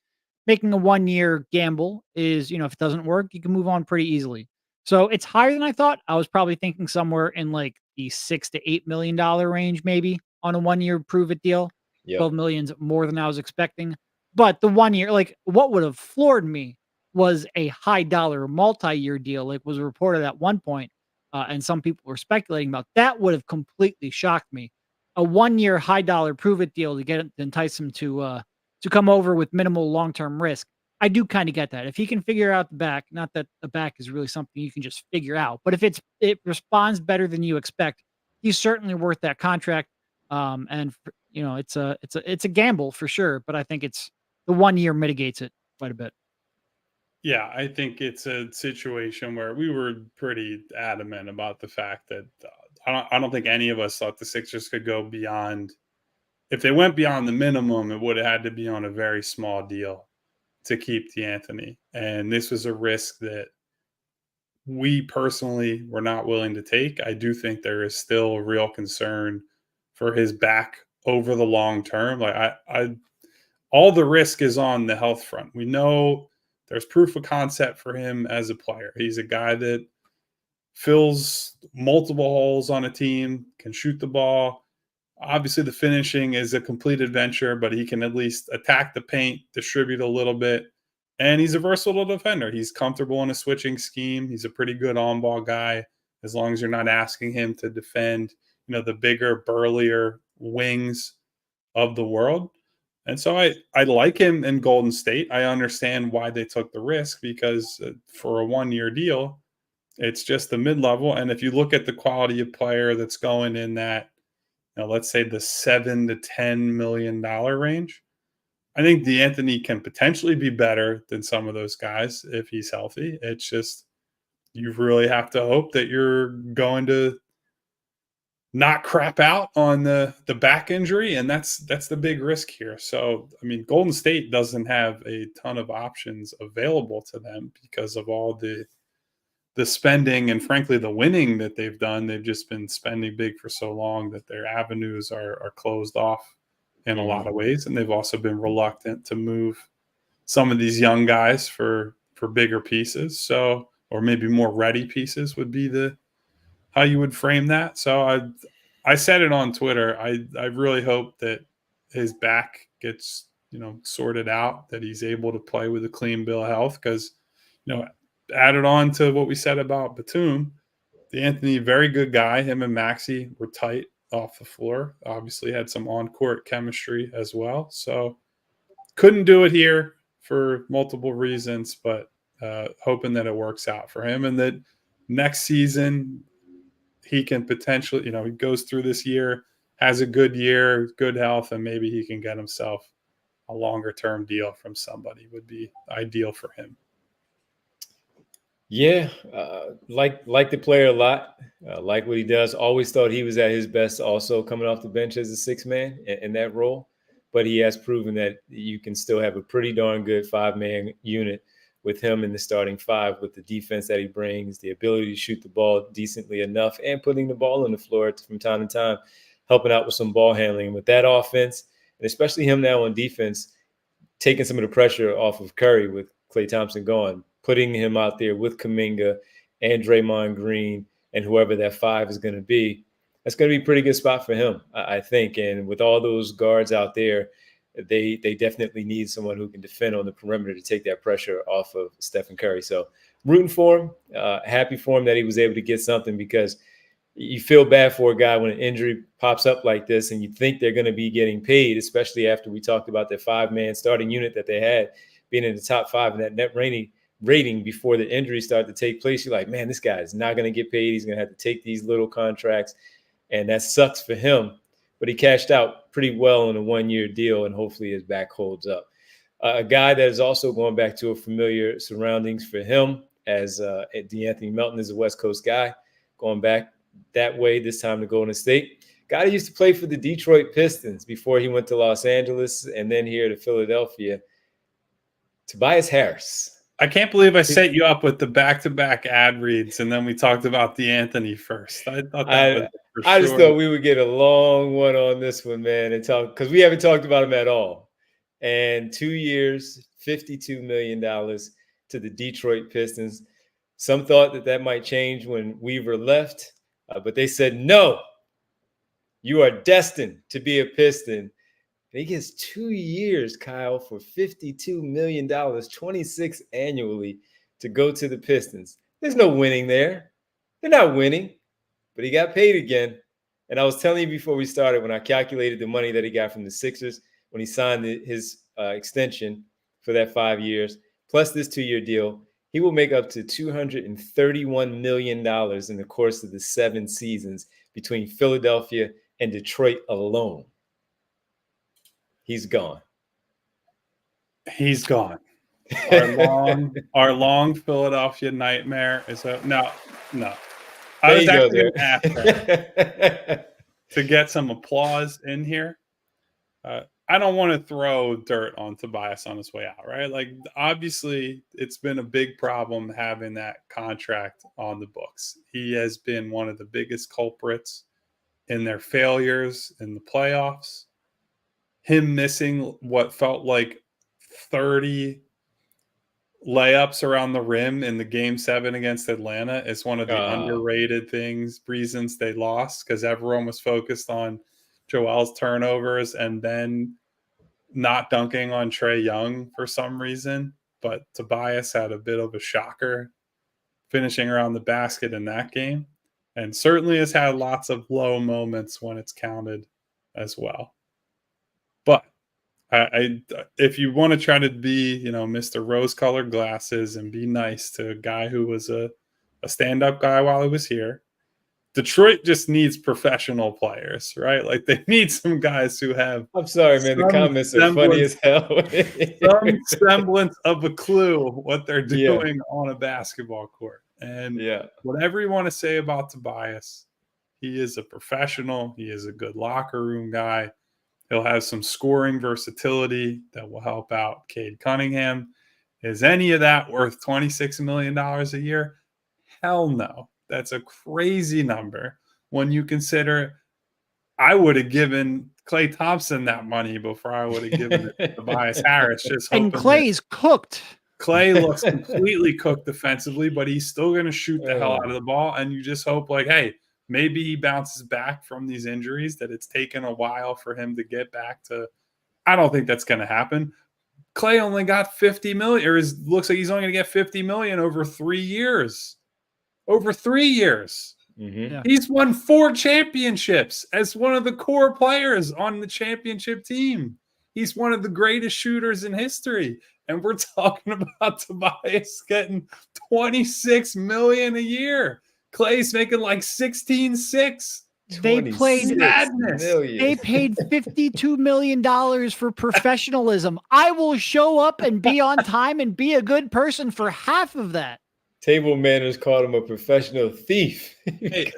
making a 1 year gamble is, if it doesn't work, you can move on pretty easily. So it's higher than I thought. I was probably thinking somewhere in like the $6 to $8 million range, maybe on a 1 year prove it deal. Yep. 12 million's more than I was expecting. But the 1 year, like what would have floored me was a high dollar multi-year deal, like was reported at one point, and some people were speculating about. That would have completely shocked me. A 1 year high dollar prove it deal to entice him to come over with minimal long-term risk. I do kind of get that. If he can figure out the back, not that the back is really something you can just figure out, but if it responds better than you expect, he's certainly worth that contract. It's a gamble for sure, but I think it's the 1 year mitigates it quite a bit. Yeah, I think it's a situation where we were pretty adamant about the fact that I don't think any of us thought the Sixers could go beyond. If they went beyond the minimum, it would have had to be on a very small deal to keep D'Anthony. And this was a risk that we personally were not willing to take. I do think there is still a real concern for his back over the long term. Like all the risk is on the health front. We know there's proof of concept for him as a player. He's a guy that fills multiple holes on a team, can shoot the ball. Obviously, the finishing is a complete adventure, but he can at least attack the paint, distribute a little bit, and he's a versatile defender. He's comfortable in a switching scheme. He's a pretty good on-ball guy, as long as you're not asking him to defend, the bigger, burlier wings of the world. And so I like him in Golden State. I understand why they took the risk, because for a 1 year deal, it's just the mid-level. And if you look at the quality of player that's going in that, let's say the $7 to $10 million range, I think D'Anthony can potentially be better than some of those guys if he's healthy. It's just, you really have to hope that you're going to not crap out on the back injury, and that's the big risk here. So, I mean, Golden State doesn't have a ton of options available to them because of all the spending and, frankly, the winning that they've done. They've just been spending big for so long that their avenues are closed off in a lot of ways, and they've also been reluctant to move some of these young guys for bigger pieces. So, or maybe more ready pieces would be how you would frame that. So I said it on Twitter. I really hope that his back gets, sorted out, that he's able to play with a clean bill of health, because, added on to what we said about Batum, D'Anthony, very good guy. Him and Maxey were tight off the floor. Obviously had some on-court chemistry as well. So couldn't do it here for multiple reasons, but hoping that it works out for him, and that next season he can potentially, he goes through this year, has a good year, good health, and maybe he can get himself a longer term deal from somebody. Would be ideal for him. Yeah, like the player a lot, like what he does. Always thought he was at his best also coming off the bench as a sixth man in that role. But he has proven that you can still have a pretty darn good 5-man unit with him in the starting five, with the defense that he brings, the ability to shoot the ball decently enough, and putting the ball on the floor from time to time, helping out with some ball handling. With that offense, and especially him now on defense, taking some of the pressure off of Curry with Klay Thompson gone, putting him out there with Kuminga and Draymond Green and whoever that five is going to be, that's going to be a pretty good spot for him, I think. And with all those guards out there, they definitely need someone who can defend on the perimeter to take that pressure off of Stephen Curry. So rooting for him, happy for him that he was able to get something, because you feel bad for a guy when an injury pops up like this and you think they're going to be getting paid, especially after we talked about their 5-man starting unit that they had being in the top 5 in that net rating before the injury started to take place. You're like, man, this guy is not going to get paid. He's going to have to take these little contracts. and that sucks for him. But he cashed out pretty well in a 1-year deal, and hopefully his back holds up. A guy that is also going back to a familiar surroundings for him, as D'Anthony Melton is a West Coast guy, going back that way, this time to Golden State. Guy that used to play for the Detroit Pistons before he went to Los Angeles and then here to Philadelphia. Tobias Harris. I can't believe I set you up with the back-to-back ad reads, and then we talked about D'Anthony first. I thought that was for I just sure. thought we would get a long one on this one, man, and talk, because we haven't talked about him at all. And 2 years, $52 million to the Detroit Pistons. Some thought that might change when Weaver left, but they said, no, you are destined to be a Piston. And he gets 2 years, Kyle, for $52 million, 26 annually, to go to the Pistons. There's no winning there. They're not winning, but he got paid again. And I was telling you before we started, when I calculated the money that he got from the Sixers, when he signed his extension for that 5 years, plus this 2-year deal, he will make up to $231 million in the course of the 7 seasons between Philadelphia and Detroit alone. He's gone. He's gone. Our long Philadelphia nightmare is no. I was actually going to ask her to get some applause in here. I don't want to throw dirt on Tobias on his way out, right? Like, obviously, it's been a big problem having that contract on the books. He has been one of the biggest culprits in their failures in the playoffs. Him missing what felt like 30 layups around the rim in the Game 7 against Atlanta is one of the underrated reasons they lost, because everyone was focused on Joel's turnovers and then not dunking on Trae Young for some reason. But Tobias had a bit of a shocker finishing around the basket in that game, and certainly has had lots of low moments when it's counted as well. But if you want to try to be, Mr. Rose-colored glasses and be nice to a guy who was a stand-up guy while he was here, Detroit just needs professional players, right? Like, they need some guys who have. I'm sorry, man. The comments are funny as hell. Some semblance of a clue what they're doing on a basketball court. And whatever you want to say about Tobias, he is a professional. He is a good locker room guy. He'll have some scoring versatility that will help out Cade Cunningham. Is any of that worth $26 million a year? Hell no. That's a crazy number when you consider I would have given Klay Thompson that money before I would have given it to Tobias Harris. And Clay's cooked. Clay looks completely cooked defensively, but he's still going to shoot the hell out of the ball. And you just hope, like, hey, maybe he bounces back from these injuries, that it's taken a while for him to get back to. I don't think that's going to happen. Clay only got $50 million, or looks like he's only going to get $50 million over 3 years. Over 3 years. Mm-hmm. Yeah. He's won 4 championships as one of the core players on the championship team. He's one of the greatest shooters in history. And we're talking about Tobias getting $26 million a year. Clay's making like 16.6. They paid $52 million for professionalism. I will show up and be on time and be a good person for half of that. Table manners called him a professional thief. Hey,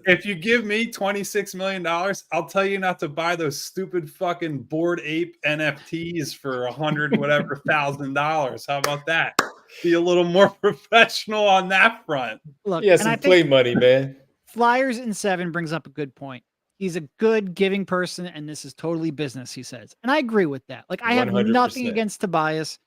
if you give me $26 million, I'll tell you not to buy those stupid fucking Bored Ape NFTs for $100,000. How about that? Be a little more professional on that front. Look, yeah, some play money, man. Flyers in 7 brings up a good point. He's a good giving person, and this is totally business, he says. And I agree with that. Like, I have 100%. nothing against Tobias.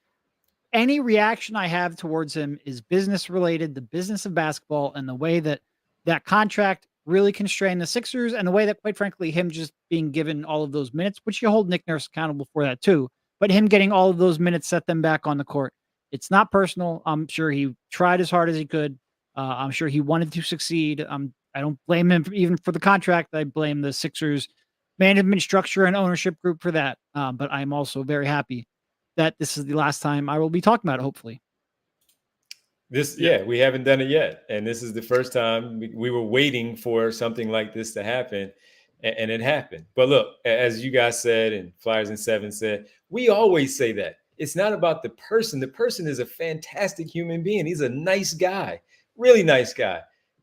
Any reaction I have towards him is business related, the business of basketball, and the way that that contract really constrained the Sixers, and the way that, quite frankly, him just being given all of those minutes, which you hold Nick Nurse accountable for that too, but him getting all of those minutes set them back on the court. It's not personal. I'm sure he tried as hard as he could. I'm sure he wanted to succeed. I don't blame him even for the contract. I blame the Sixers management structure and ownership group for that. But I'm also very happy that this is the last time I will be talking about it, hopefully. We haven't done it yet. And this is the first time we were waiting for something like this to happen. And it happened. But look, as you guys said, and Flyers and Seven said, we always say that. It's not about the person. The person is a fantastic human being. He's a nice guy, really nice guy.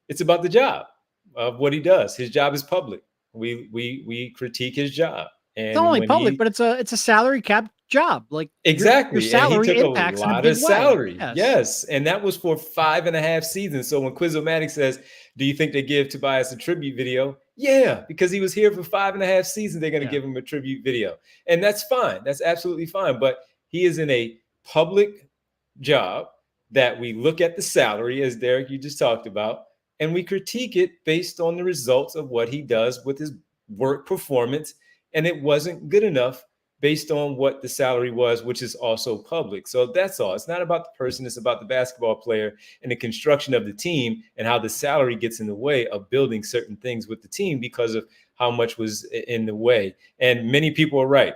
It's about the job of what he does. His job is public. We critique his job. And it's not only public, but it's a salary cap job. Like exactly, your salary and he took impacts a lot in a of big salary. way. Yes, and that was for 5.5 seasons. So when Quizomatic says, "Do you think they give Tobias a tribute video?" Yeah, because he was here for 5.5 seasons. They're going to give him a tribute video, and that's fine. That's absolutely fine. But he is in a public job that we look at the salary, as Derek you just talked about, and we critique it based on the results of what he does with his work performance. And it wasn't good enough based on what the salary was, which is also public. So that's all. It's not about the person. It's about the basketball player and the construction of the team and how the salary gets in the way of building certain things with the team because of how much was in the way. And many people are right.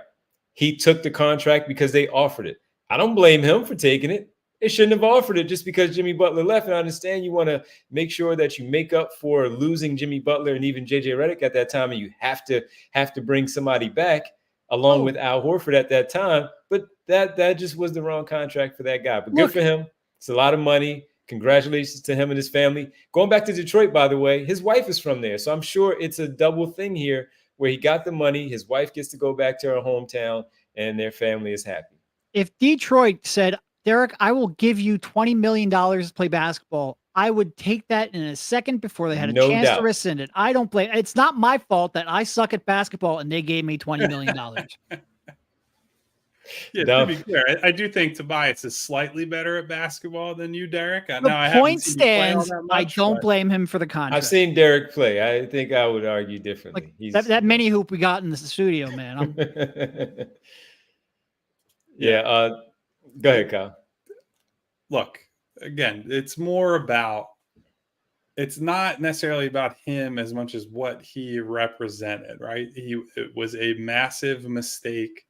He took the contract because they offered it. I don't blame him for taking it. They shouldn't have offered it just because Jimmy Butler left. And I understand you want to make sure that you make up for losing Jimmy Butler and even JJ Redick at that time, and you have to bring somebody back along with Al Horford at that time. But that just was the wrong contract for that guy. But good for him. It's a lot of money. Congratulations to him and his family. Going back to Detroit, by the way, his wife is from there. So I'm sure it's a double thing here where he got the money. His wife gets to go back to her hometown and their family is happy. If Detroit said, Derek, I will give you $20 million to play basketball, I would take that in a second before they had a chance to rescind it. I don't blame. It's not my fault that I suck at basketball and they gave me $20 million. To be clear, I do think Tobias is slightly better at basketball than you, Derek. The point stands. I don't blame him for the contract. I've seen Derek play. I think I would argue differently. Like that mini hoop we got in the studio, man. Go ahead, Kyle. Look, again, it's not necessarily about him as much as what he represented, right? It was a massive mistake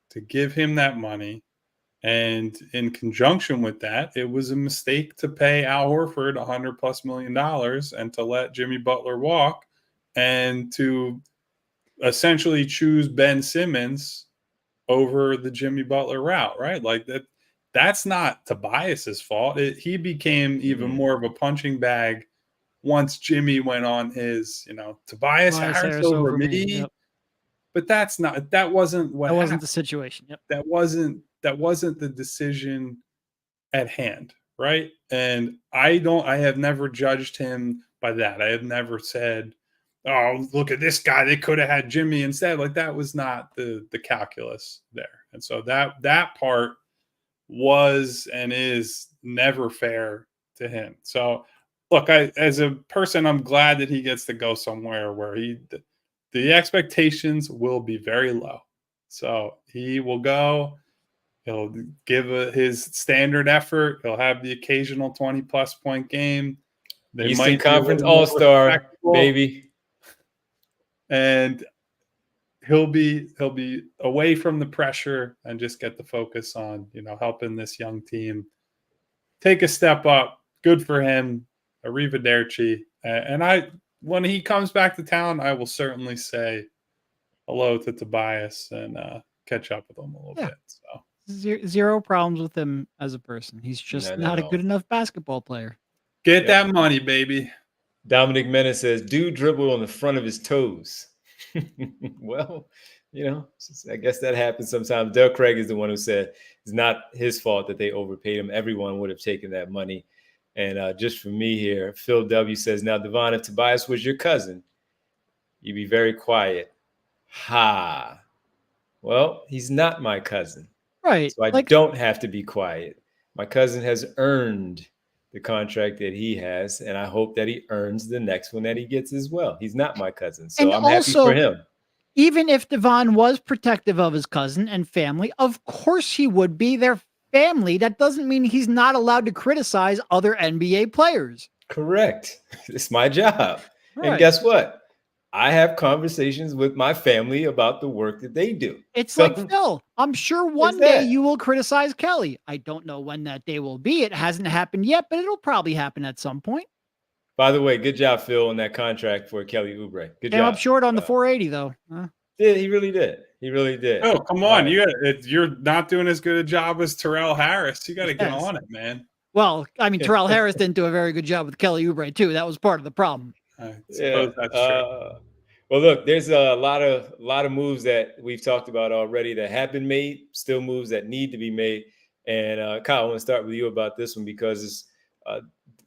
to give him that money. And in conjunction with that, it was a mistake to pay Al Horford $100+ million and to let Jimmy Butler walk and to essentially choose Ben Simmons over the Jimmy Butler route, right? Like that's not Tobias's fault. He became even more of a punching bag once Jimmy went on his, Tobias Harris over me. Yep. But that wasn't the situation. Yep. That wasn't the decision at hand, right? And I have never judged him by that. I have never said, oh, look at this guy, they could have had Jimmy instead. Like that was not the calculus there. And so that part was and is never fair to him. So look, as a person, I'm glad that he gets to go somewhere where the expectations will be very low. So he will go, he'll give his standard effort. He'll have the occasional 20+ point game. They Eastern Conference All-Star, baby. And he'll be away from the pressure and just get the focus on, helping this young team take a step up. Good for him. Arrivederci. And when he comes back to town, I will certainly say hello to Tobias and catch up with him a little bit. So zero problems with him as a person. He's just not a good enough basketball player. Get that money, baby. Dominic Menace says, "Dude dribble on the front of his toes." Well, I guess that happens sometimes. Del Craig is the one who said it's not his fault that they overpaid him. Everyone would have taken that money. And just for me here, Phil W says, "Now, Devon, if Tobias was your cousin, you'd be very quiet." Ha. Well, he's not my cousin. Right. So I don't have to be quiet. My cousin has earned the contract that he has, and I hope that he earns the next one that he gets as well. He's not my cousin, so I'm happy for him. Even if Devon was protective of his cousin and family, of course he would be. Their family. That doesn't mean he's not allowed to criticize other NBA players. Correct. It's my job. Right. And guess what? I have conversations with my family about the work that they do. It's So like Phil. I'm sure one day you will criticize Kelly. I don't know when that day will be. It hasn't happened yet, but it'll probably happen at some point. By the way, good job, Phil, on that contract for Kelly Oubre. Good Came job. up short on the 480 though. Yeah, he really did. He really did. Oh, come on. You're not doing as good a job as Tyrese Harris. You got to get on it, man. Well, I mean, Tyrese Harris didn't do a very good job with Kelly Oubre too. That was part of the problem. I suppose that's true. Well, look, there's a lot of moves that we've talked about already that have been made, still moves that need to be made. And Kyle, I want to start with you about this one because a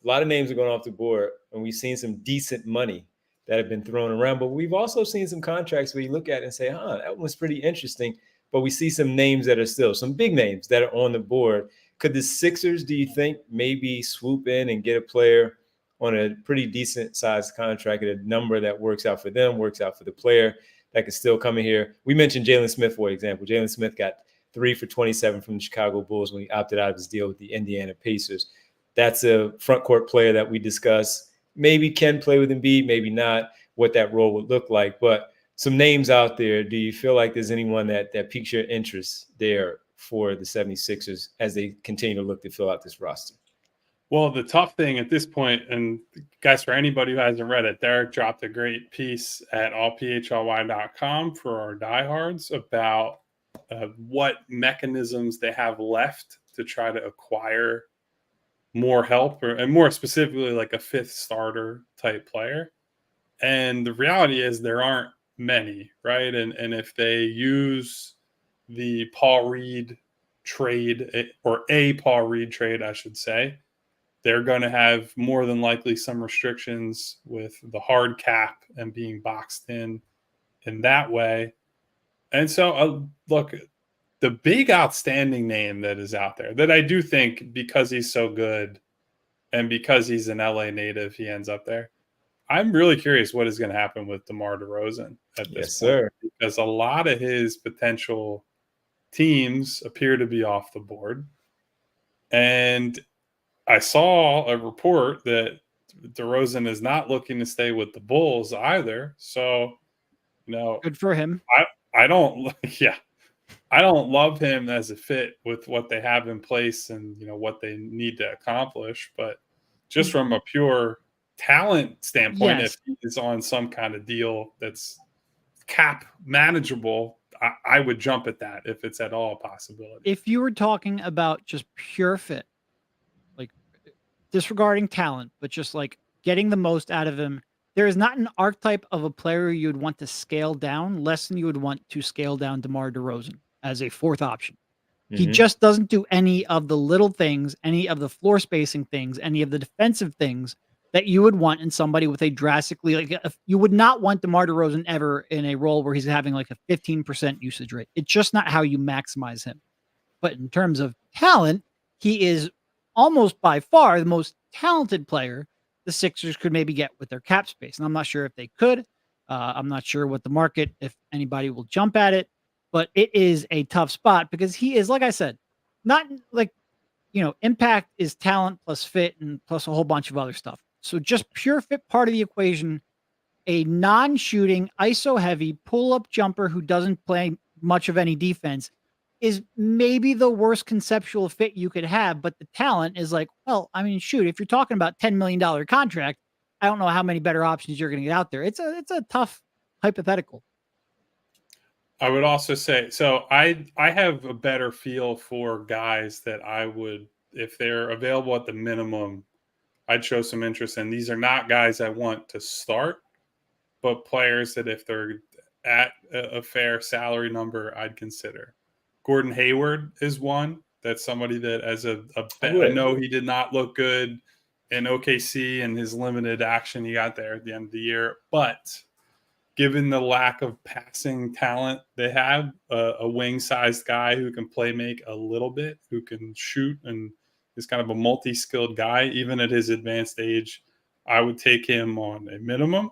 lot of names are going off the board, and we've seen some decent money that have been thrown around. But we've also seen some contracts where you look at it and say, that one was pretty interesting. But we see some names that are still some big names that are on the board. Could the Sixers, do you think, maybe swoop in and get a player on a pretty decent sized contract at a number that works out for them, works out for the player that could still come in here? We mentioned Jalen Smith, for example. Jalen Smith got 3 for 27 from the Chicago Bulls when he opted out of his deal with the Indiana Pacers. That's a front court player that we discuss. Maybe can play with Embiid, maybe not, what that role would look like. But some names out there, do you feel like there's anyone that piques your interest there for the 76ers as they continue to look to fill out this roster? Well, the tough thing at this point, and guys, for anybody who hasn't read it, Derek dropped a great piece at allphly.com for our diehards about what mechanisms they have left to try to acquire more help, and more specifically, like a fifth starter type player. And the reality is there aren't many, right? And if they use the Paul Reed trade, or a Paul Reed trade, I should say, they're going to have more than likely some restrictions with the hard cap and being boxed in that way. And so, look, the big outstanding name that is out there that I do think, because he's so good and because he's an LA native, he ends up there. I'm really curious what is going to happen with DeMar DeRozan at this point, because a lot of his potential teams appear to be off the board. And I saw a report that DeRozan is not looking to stay with the Bulls either. So, good for him. I don't love him as a fit with what they have in place and, what they need to accomplish. But just from a pure talent standpoint, if he is on some kind of deal that's cap manageable, I would jump at that if it's at all a possibility. If you were talking about just pure fit, like disregarding talent, but just like getting the most out of him, there is not an archetype of a player you'd want to scale down less than you would want to scale down DeMar DeRozan as a fourth option. He just doesn't do any of the little things, any of the floor spacing things, any of the defensive things that you would want in somebody with a drastically, like, you would not want DeMar DeRozan ever in a role where he's having like a 15% usage rate. It's just not how you maximize him. But in terms of talent, he is almost by far the most talented player the Sixers could maybe get with their cap space. And I'm not sure if they could. I'm not sure what the market, if anybody will jump at it. But it is a tough spot because he is, like I said, not like, impact is talent plus fit and plus a whole bunch of other stuff. So just pure fit part of the equation, a non-shooting, ISO-heavy, pull-up jumper who doesn't play much of any defense is maybe the worst conceptual fit you could have. But the talent is like, well, I mean, shoot, if you're talking about $10 million contract, I don't know how many better options you're going to get out there. It's a tough hypothetical. I would also say, so I have a better feel for guys that I would, if they're available at the minimum, I'd show some interest in. These are not guys I want to start, but players that if they're at a fair salary number, I'd consider. Gordon Hayward is one. That's somebody that I know he did not look good in OKC and his limited action he got there at the end of the year, but given the lack of passing talent they have, a wing-sized guy who can play make a little bit, who can shoot and is kind of a multi-skilled guy, even at his advanced age, I would take him on a minimum.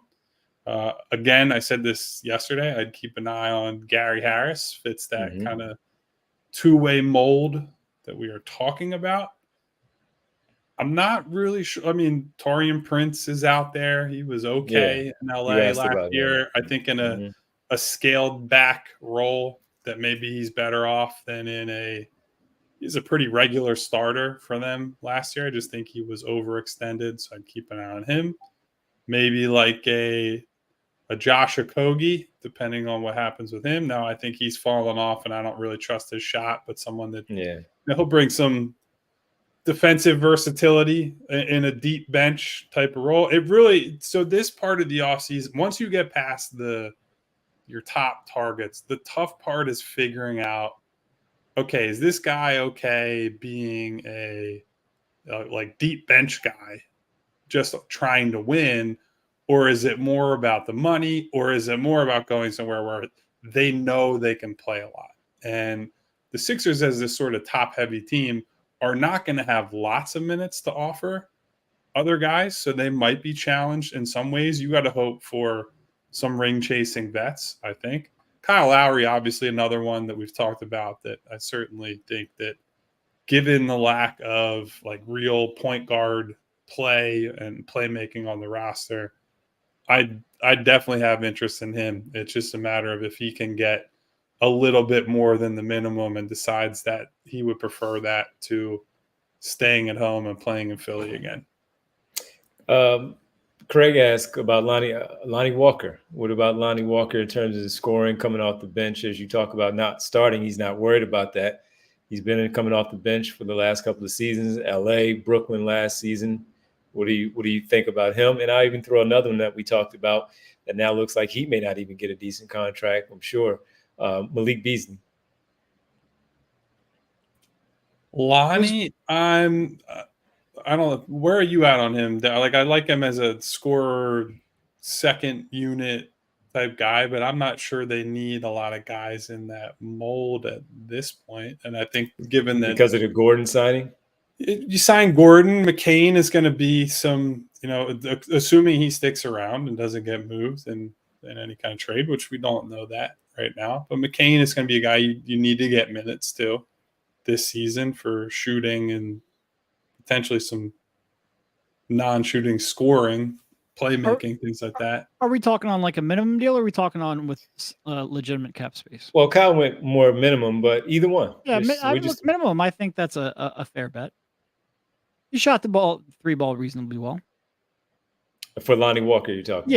Again, I said this yesterday, I'd keep an eye on Gary Harris, fits that kind of two-way mold that we are talking about. I'm not really sure. I mean, Taurean Prince is out there. He was okay in You LA asked last about him. year. I think in Mhm. a scaled back role that maybe he's better off than he's a pretty regular starter for them last year. I just think he was overextended, so I'd keep an eye on him. Maybe like a Josh Okogie, depending on what happens with him. Now I think he's fallen off, and I don't really trust his shot. But someone that he'll bring some defensive versatility in a deep bench type of role. It really so this part of the offseason, once you get past your top targets, the tough part is figuring out, okay, is this guy okay being a like deep bench guy just trying to win, or is it more about the money, or is it more about going somewhere where they know they can play a lot? And the Sixers, as this sort of top heavy team, are not going to have lots of minutes to offer other guys, so they might be challenged in some ways. You got to hope for some ring chasing vets, I think. Kyle Lowry, obviously another one that we've talked about, that I certainly think that given the lack of like real point guard play and playmaking on the roster, I definitely have interest in him. It's just a matter of if he can get a little bit more than the minimum and decides that he would prefer that to staying at home and playing in Philly again. Craig asked about Lonnie Walker. What about Lonnie Walker in terms of the scoring coming off the bench? As you talk about not starting, he's not worried about that. He's been coming off the bench for the last couple of seasons. LA, Brooklyn last season. What do you think about him? And I'll even throw another one that we talked about that now looks like he may not even get a decent contract, I'm sure. Malik Beasley. Lonnie, I don't know. Where are you at on him? Like, I like him as a scorer, second unit type guy, but I'm not sure they need a lot of guys in that mold at this point. And I think given that because of the Gordon signing, you sign Gordon, McCain is going to be some, assuming he sticks around and doesn't get moved in any kind of trade, which we don't know that right now. But McCain is going to be a guy you need to get minutes to this season for shooting and potentially some non-shooting scoring, playmaking, things like that. Are we talking on like a minimum deal, or are we talking on with legitimate cap space? Well, Kyle went more minimum, but either one. Yeah, minimum. I think that's a fair bet. He shot the three ball reasonably well. For Lonnie Walker, you're talking?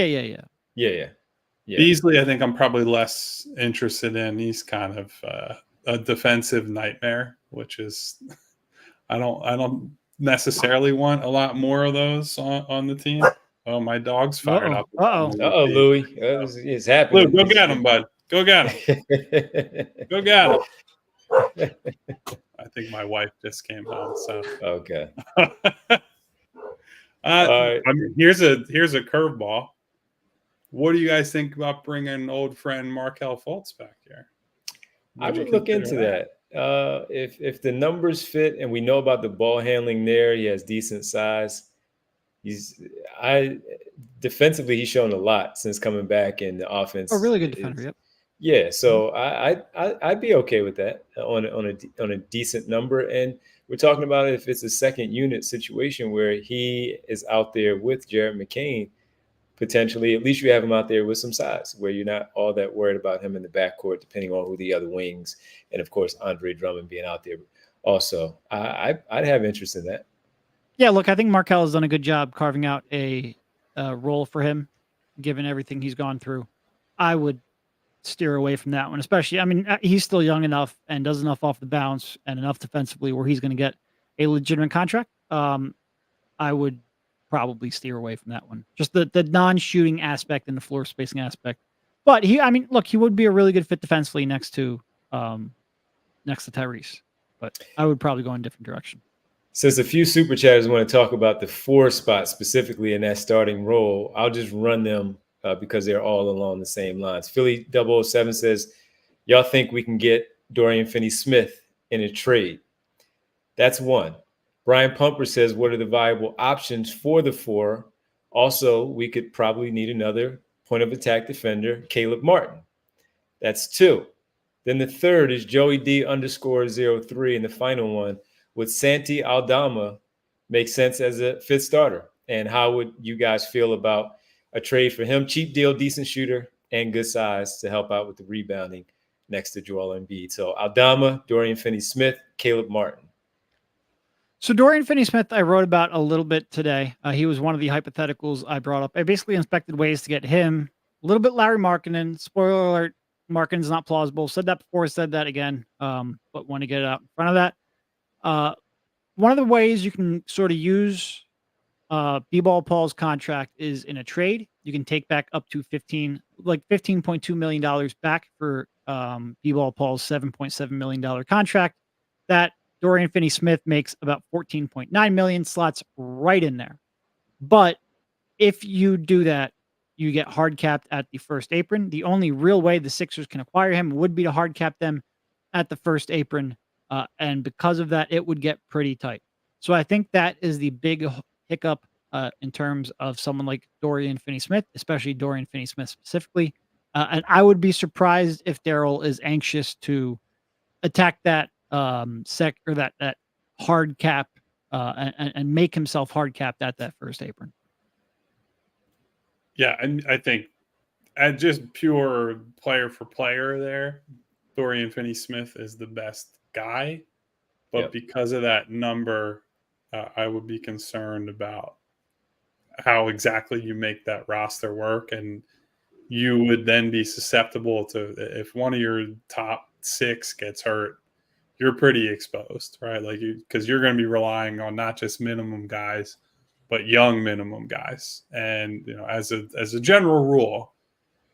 Yeah. Beasley, I think I'm probably less interested in. He's kind of a defensive nightmare, which is I don't necessarily want a lot more of those on the team. Oh, my dog's fired up. Uh-oh, Louie. It's happening. Lou, go get him, bud. Go get him. Go get him. I think my wife just came home. So okay. I mean, here's a curveball. What do you guys think about bringing old friend Markelle Fultz back here? I would look into that. If the numbers fit and we know about the ball handling there, he has decent size. Defensively, he's shown a lot since coming back in the offense. A really good defender, yep. Yeah, so I'd be okay with that on a decent number. And we're talking about if it's a second unit situation where he is out there with Jared McCain, potentially, at least you have him out there with some size where you're not all that worried about him in the backcourt, depending on who the other wings, and of course, Andre Drummond being out there also. I'd have interest in that. Yeah, look, I think Markelle has done a good job carving out a role for him, given everything he's gone through. I would steer away from that one, especially, I mean, he's still young enough and does enough off the bounce and enough defensively where he's going to get a legitimate contract. I would probably steer away from that one. Just the non-shooting aspect and the floor spacing aspect. But he would be a really good fit defensively next to Tyrese. But I would probably go in a different direction. Since a few super chatters want to talk about the 4 spot specifically in that starting role, I'll just run them because they're all along the same lines. Philly 007 says, y'all think we can get Dorian Finney-Smith in a trade? That's one. Brian Pumper says, what are the viable options for the 4? Also, we could probably need another point of attack defender, Caleb Martin. That's 2. Then the third is Joey D _03, and the final one, would Santi Aldama makes sense as a fifth starter. And how would you guys feel about a trade for him? Cheap deal, decent shooter, and good size to help out with the rebounding next to Joel Embiid. So Aldama, Dorian Finney-Smith, Caleb Martin. So Dorian Finney-Smith, I wrote about a little bit today. He was one of the hypotheticals I brought up. I basically inspected ways to get him. A little bit Larry Markkinen. Spoiler alert, Markkinen's not plausible. Said that before, said that again. But want to get it out in front of that. One of the ways you can sort of use B-Ball Paul's contract is in a trade. You can take back up to $15.2 million back for B-Ball Paul's $7.7 million contract. That Dorian Finney-Smith makes about $14.9 million, slots right in there. But if you do that, you get hard capped at the first apron. The only real way the Sixers can acquire him would be to hard cap them at the first apron. And because of that, it would get pretty tight. So I think that is the big hiccup in terms of someone like Dorian Finney-Smith, especially Dorian Finney-Smith specifically. And I would be surprised if Daryl is anxious to attack that that hard cap and make himself hard capped at that first apron. Yeah, and I think at just pure player for player there, Dorian Finney-Smith is the best guy. But because of that number, I would be concerned about how exactly you make that roster work. And you would then be susceptible to, if one of your top six gets hurt, you're pretty exposed, right? Like because you're going to be relying on not just minimum guys, but young minimum guys. And as a general rule,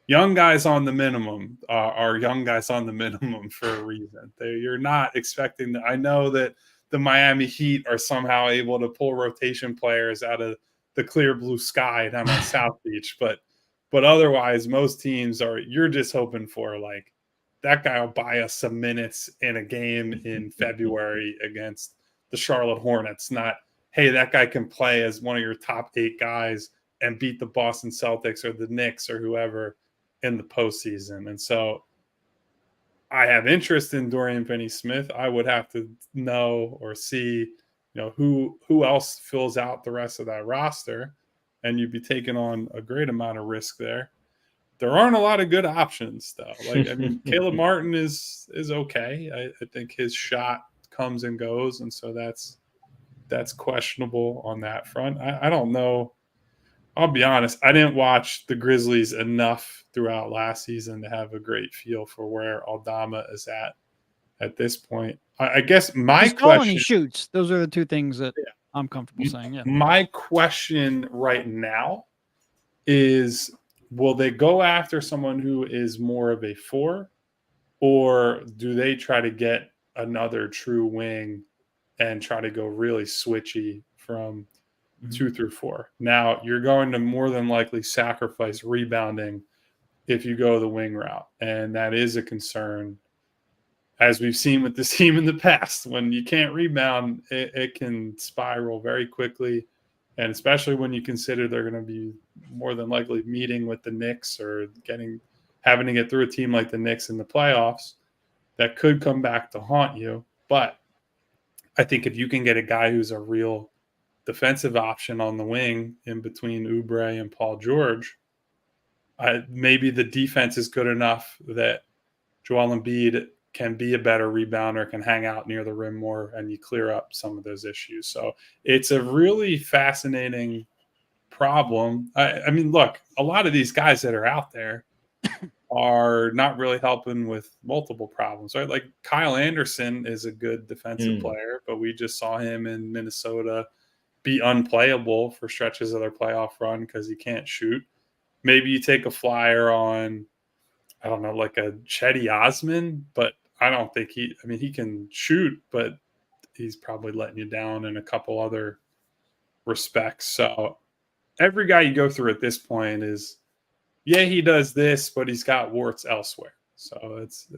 young guys on the minimum are young guys on the minimum for a reason. You're not expecting. I know that the Miami Heat are somehow able to pull rotation players out of the clear blue sky down at South Beach, but otherwise, most teams you're just hoping for like, that guy will buy us some minutes in a game in February against the Charlotte Hornets. Not, hey, that guy can play as one of your top 8 guys and beat the Boston Celtics or the Knicks or whoever in the postseason. And so I have interest in Dorian Finney-Smith. I would have to know or see, who else fills out the rest of that roster, and you'd be taking on a great amount of risk there. There aren't a lot of good options, though. Like, I mean, Caleb Martin is okay. I think his shot comes and goes, and so that's questionable on that front. I don't know. I'll be honest. I didn't watch the Grizzlies enough throughout last season to have a great feel for where Aldama is at this point. I guess my question. He shoots. Those are the two things that I'm comfortable saying. Yeah. My question right now is, will they go after someone who is more of a 4, or do they try to get another true wing and try to go really switchy from 2 through 4? Now, you're going to more than likely sacrifice rebounding if you go the wing route, and that is a concern, as we've seen with this team in the past. When you can't rebound, it can spiral very quickly. And especially when you consider they're going to be more than likely meeting with the Knicks or having to get through a team like the Knicks in the playoffs, that could come back to haunt you. But I think if you can get a guy who's a real defensive option on the wing in between Oubre and Paul George, maybe the defense is good enough that Joel Embiid can be a better rebounder, can hang out near the rim more, and you clear up some of those issues. So it's a really fascinating problem. I mean, look, a lot of these guys that are out there are not really helping with multiple problems, right? Like Kyle Anderson is a good defensive player, but we just saw him in Minnesota be unplayable for stretches of their playoff run because he can't shoot. Maybe you take a flyer on, I don't know, like a Chetty Osman, but I don't think he can shoot, but he's probably letting you down in a couple other respects. So every guy you go through at this point is, he does this, but he's got warts elsewhere. So it's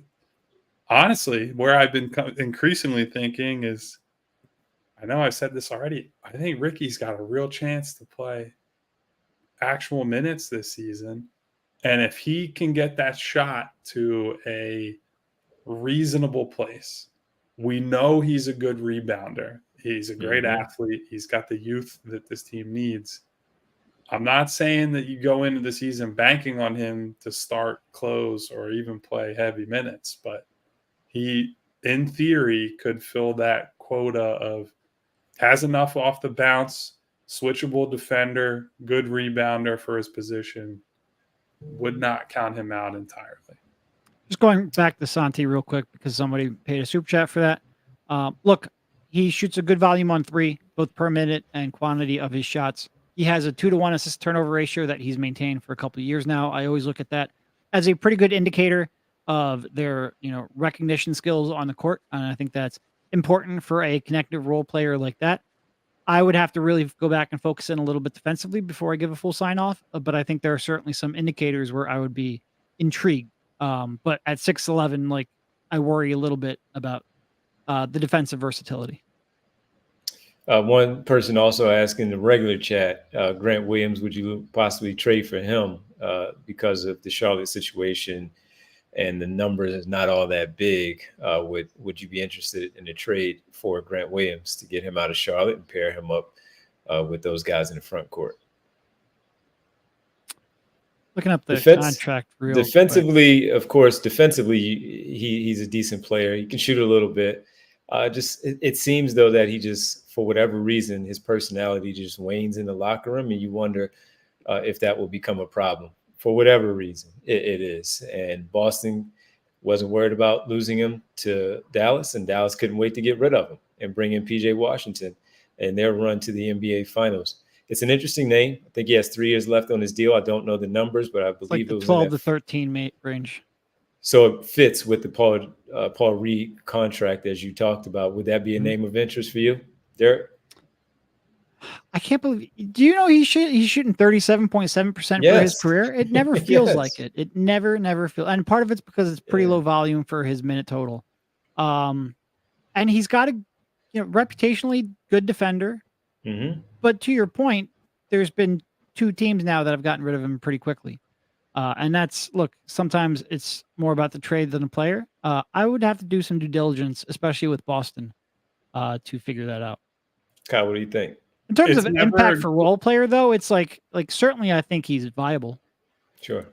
honestly where I've been increasingly thinking is, I know I've said this already, I think Ricky's got a real chance to play actual minutes this season. And if he can get that shot to a reasonable place, we know he's a good rebounder. He's a great athlete. He's got the youth that this team needs. I'm not saying that you go into the season banking on him to start, close, or even play heavy minutes, but he, in theory, could fill that quota of has enough off the bounce, switchable defender, good rebounder for his position. Would not count him out entirely. Just going back to Santi real quick because somebody paid a super chat for that. Look, he shoots a good volume on three, both per minute and quantity of his shots. He has a 2-to-1 assist turnover ratio that he's maintained for a couple of years now. I always look at that as a pretty good indicator of their, recognition skills on the court. And I think that's important for a connective role player like that. I would have to really go back and focus in a little bit defensively before I give a full sign off. But I think there are certainly some indicators where I would be intrigued. But at 6'11", like I worry a little bit about the defensive versatility. One person also asked in the regular chat, Grant Williams, would you possibly trade for him because of the Charlotte situation and the numbers is not all that big? Would you be interested in a trade for Grant Williams to get him out of Charlotte and pair him up with those guys in the front court? Looking up the contract real defensively, quick. Of course, he's a decent player. He can shoot a little bit. It seems though that he just, for whatever reason, his personality just wanes in the locker room, and you wonder if that will become a problem. For whatever reason, it is. And Boston wasn't worried about losing him to Dallas, and Dallas couldn't wait to get rid of him and bring in PJ Washington and their run to the NBA Finals. It's an interesting name. I think he has 3 years left on his deal. I don't know the numbers, but I believe it was 12 to 13 range. So it fits with the Paul Reed contract, as you talked about. Would that be a name of interest for you, Derek? I can't believe. Do you know he's shooting 37.7% for his career? It never feels like it. It never feels. And part of it's because it's pretty low volume for his minute total. And he's got a reputationally good defender. Mm-hmm. But to your point, there's been 2 teams now that have gotten rid of him pretty quickly. And sometimes it's more about the trade than the player. I would have to do some due diligence, especially with Boston, to figure that out. Kyle, what do you think? In terms of impact for role player, though, it's like certainly I think he's viable. Sure.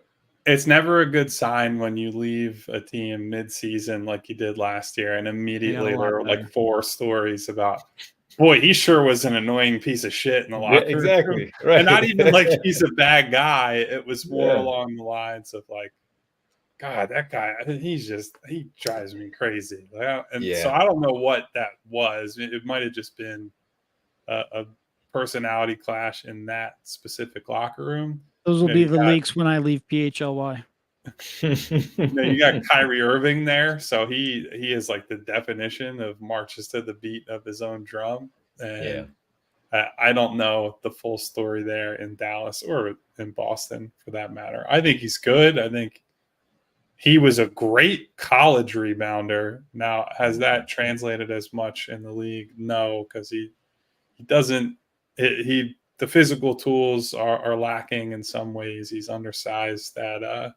It's never a good sign when you leave a team mid-season like you did last year, and immediately there were like 4 stories about, boy, he sure was an annoying piece of shit in the locker room. Exactly. Right. And not even like he's a bad guy. It was more along the lines of like, God, that guy, he drives me crazy. So I don't know what that was. It might have just been a personality clash in that specific locker room. Those will be the leaks when I leave PHLY. You got Kyrie Irving there, so he is like the definition of marches to the beat of his own drum. And I don't know the full story there in Dallas or in Boston for that matter. I think he's good. I think he was a great college rebounder. Now, has that translated as much in the league? No, because he doesn't. The physical tools are lacking in some ways. He's undersized at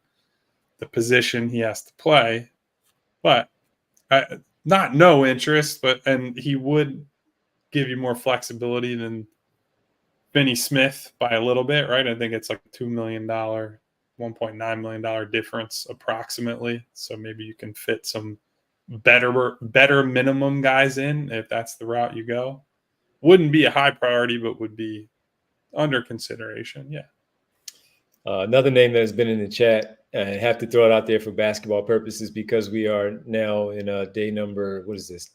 the position he has to play, but not no interest. And he would give you more flexibility than Finney Smith by a little bit, right? I think it's like $2 million, $1.9 million difference approximately. So maybe you can fit some better minimum guys in if that's the route you go. Wouldn't be a high priority, but would be under consideration. Yeah. Another name that has been in the chat, I have to throw it out there for basketball purposes because we are now in day number,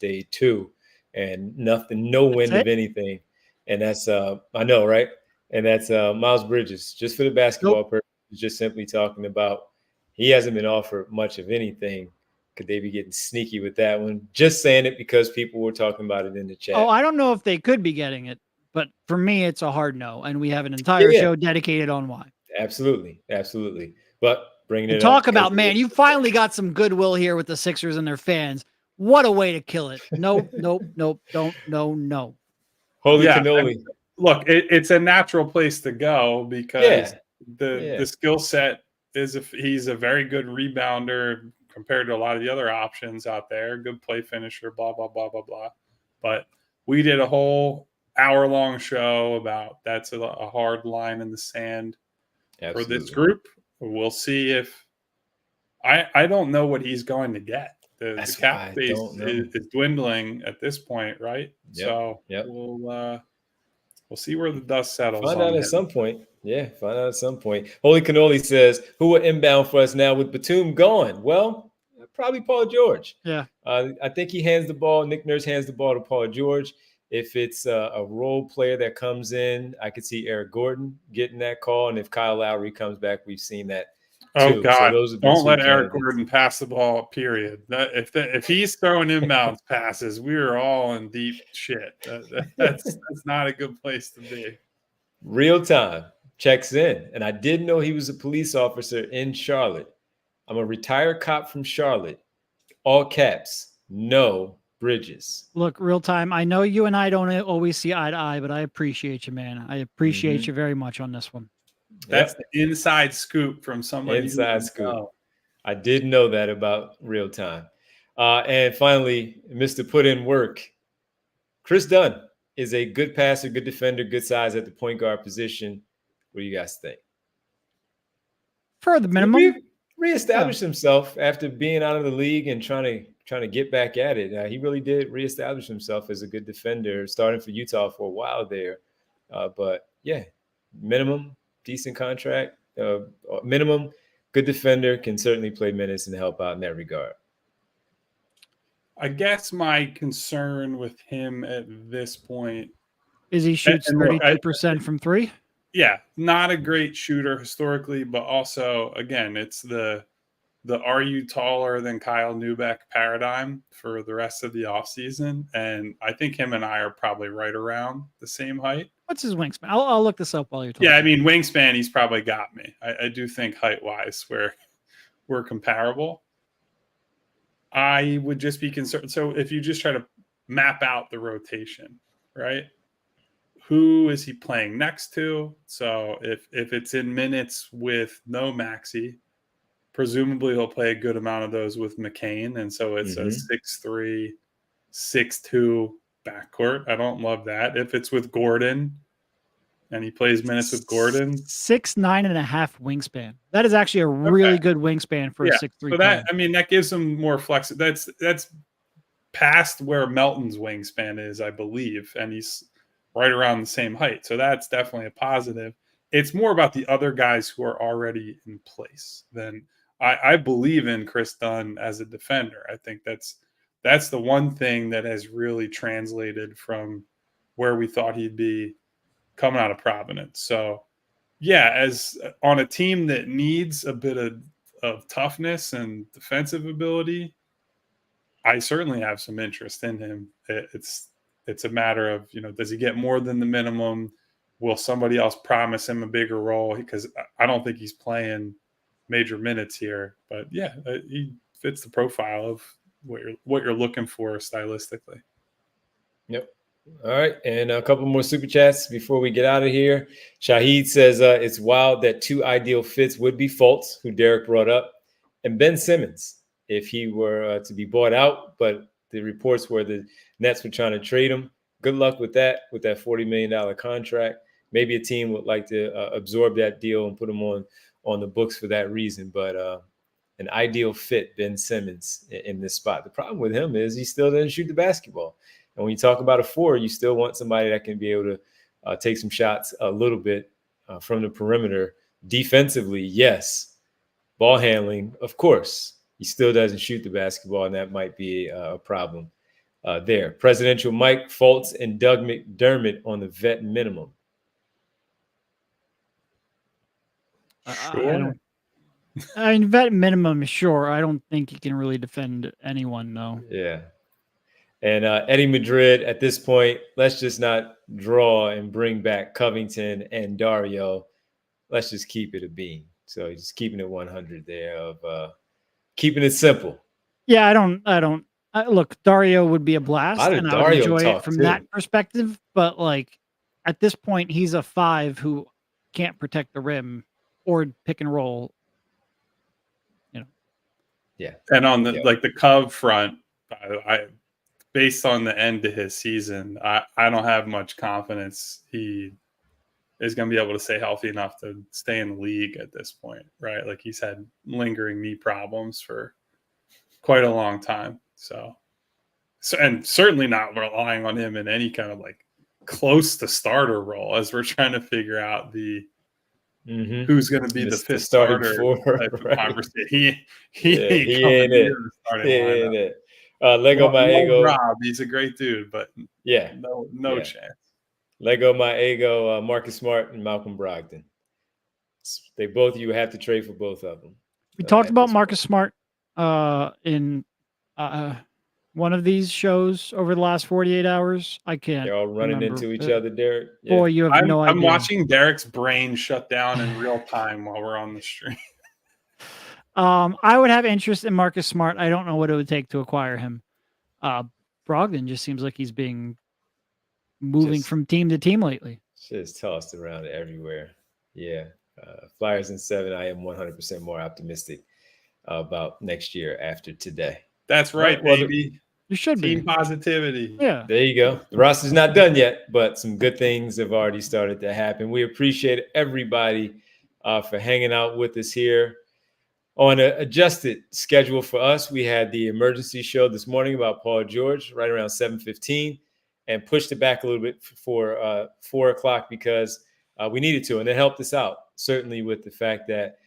day 2, and no wind of anything. And that's, I know, right? And that's Miles Bridges, just for the basketball purposes, just simply talking about he hasn't been offered much of anything. Could they be getting sneaky with that one? Just saying it because people were talking about it in the chat. Oh, I don't know if they could be getting it, but for me, it's a hard no. And we have an entire show dedicated on why. Absolutely. But bringing it talk about, man, you finally got some goodwill here with the Sixers and their fans. What a way to kill it. Nope. Don't. No. Holy cannoli. Look, it's a natural place to go because the skill set is he's a very good rebounder compared to a lot of the other options out there. Good play finisher, blah, blah, blah, blah, blah. But We did a whole hour-long show about that's a hard line in the sand for this group. We'll see if I don't know what he's going to get. The cap space is dwindling at this point, right? Yep. So we'll see where the dust settles. Find out at some point. Yeah, find out at some point. Holy Cannoli says, who will inbound for us now with Batum gone? Well, probably Paul George. Yeah. I think he hands the ball. Nick Nurse hands the ball to Paul George. If it's a role player that comes in, I could see Eric Gordon getting that call. And if Kyle Lowry comes back, we've seen that. Oh, God. So don't let Eric Gordon pass the ball, period. If he's throwing inbounds passes, we are all in deep shit. That's not a good place to be. Real time checks in. And I didn't know he was a police officer in Charlotte. I'm a retired cop from Charlotte. All caps, no Bridges. Look, real time. I know you and I don't always see eye to eye, but I appreciate you, man. I appreciate you very much on this one. That's the inside scoop from somebody. Inside scoop. I did know that about real time. And finally, Mr. Put in work. Chris Dunn is a good passer, good defender, good size at the point guard position. What do you guys think? For the minimum. Reestablished himself after being out of the league and trying to get back at it. He really did reestablish himself as a good defender, starting for Utah for a while there. But yeah, minimum, decent contract, minimum, good defender, can certainly play minutes and help out in that regard. I guess my concern with him at this point is he shoots 32% from three. Yeah, not a great shooter historically, but also, again, it's the are you taller than Kyle Neubeck paradigm for the rest of the offseason. And I think him and I are probably right around the same height. What's his wingspan? I'll look this up while you're talking. Yeah, I mean, wingspan, he's probably got me. I do think height-wise we're comparable. I would just be concerned. So if you just try to map out the rotation, right? Who is he playing next to? So if it's in minutes with no Maxey, presumably he'll play a good amount of those with McCain. And so it's a 6'3", 6'2" backcourt. I don't love that. If it's with Gordon and he plays minutes with Gordon. 6'9.5" wingspan. That is actually a really good wingspan for a 6'3". So that gives him more flexibility. That's past where Melton's wingspan is, I believe. And he's right around the same height. So that's definitely a positive. It's more about the other guys who are already in place than I believe in Chris Dunn as a defender. I think that's the one thing that has really translated from where we thought he'd be coming out of Providence. So yeah, as on a team that needs a bit of toughness and defensive ability, I certainly have some interest in him. It's a matter of, does he get more than the minimum? Will somebody else promise him a bigger role? Because I don't think he's playing major minutes here. But yeah, he fits the profile of what you're looking for stylistically. Yep. All right. And a couple more super chats before we get out of here. Shahid says it's wild that two ideal fits would be Fultz, who Derek brought up, and Ben Simmons, if he were to be bought out. But the reports were the Nets were trying to trade him. Good luck with that $40 million contract. Maybe a team would like to absorb that deal and put him on the books for that reason. But an ideal fit, Ben Simmons, in this spot. The problem with him is he still doesn't shoot the basketball. And when you talk about a four, you still want somebody that can be able to take some shots a little bit from the perimeter. Defensively, yes. Ball handling, of course. He still doesn't shoot the basketball, and that might be a problem there. Presidential Mike, Fultz, and Doug McDermott on the vet minimum. Sure. I mean, vet minimum, sure. I don't think he can really defend anyone, though. Yeah. And Eddie Madrid, at this point, let's just not draw and bring back Covington and Dario. Let's just keep it a bean. So just keeping it 100 there of keeping it simple. Yeah, I don't. Look, Dario would be a blast, and I would enjoy it from that perspective. But like at this point, he's a 5 who can't protect the rim or pick and roll. Yeah. And on the the Cov front, based on the end of his season, I don't have much confidence he is going to be able to stay healthy enough to stay in the league at this point, right? Like he's had lingering knee problems for quite a long time. So and certainly not relying on him in any kind of like close to starter role as we're trying to figure out the who's going to be the fifth starter type of conversation. He ain't it. Lego my ego. Rob, he's a great dude, but no chance. Lego my ego, Marcus Smart and Malcolm Brogdon. They both, you have to trade for both of them. We talked about Marcus Smart in one of these shows over the last 48 hours. I can't. They're all running into each other, Derek. Yeah. Boy, you have no idea. I'm watching Derek's brain shut down in real time while we're on the stream. I would have interest in Marcus Smart. I don't know what it would take to acquire him. Brogdon just seems like he's being moving from team to team lately. Just tossed around everywhere. Yeah. Flyers in 7. I am 100% more optimistic about next year after today. That's right, baby. You should be. Team positivity. Yeah. There you go. The roster's not done yet, but some good things have already started to happen. We appreciate everybody for hanging out with us here. On an adjusted schedule for us, we had the emergency show this morning about Paul George right around 7:15 and pushed it back a little bit for 4 o'clock because we needed to, and it helped us out, certainly with the fact that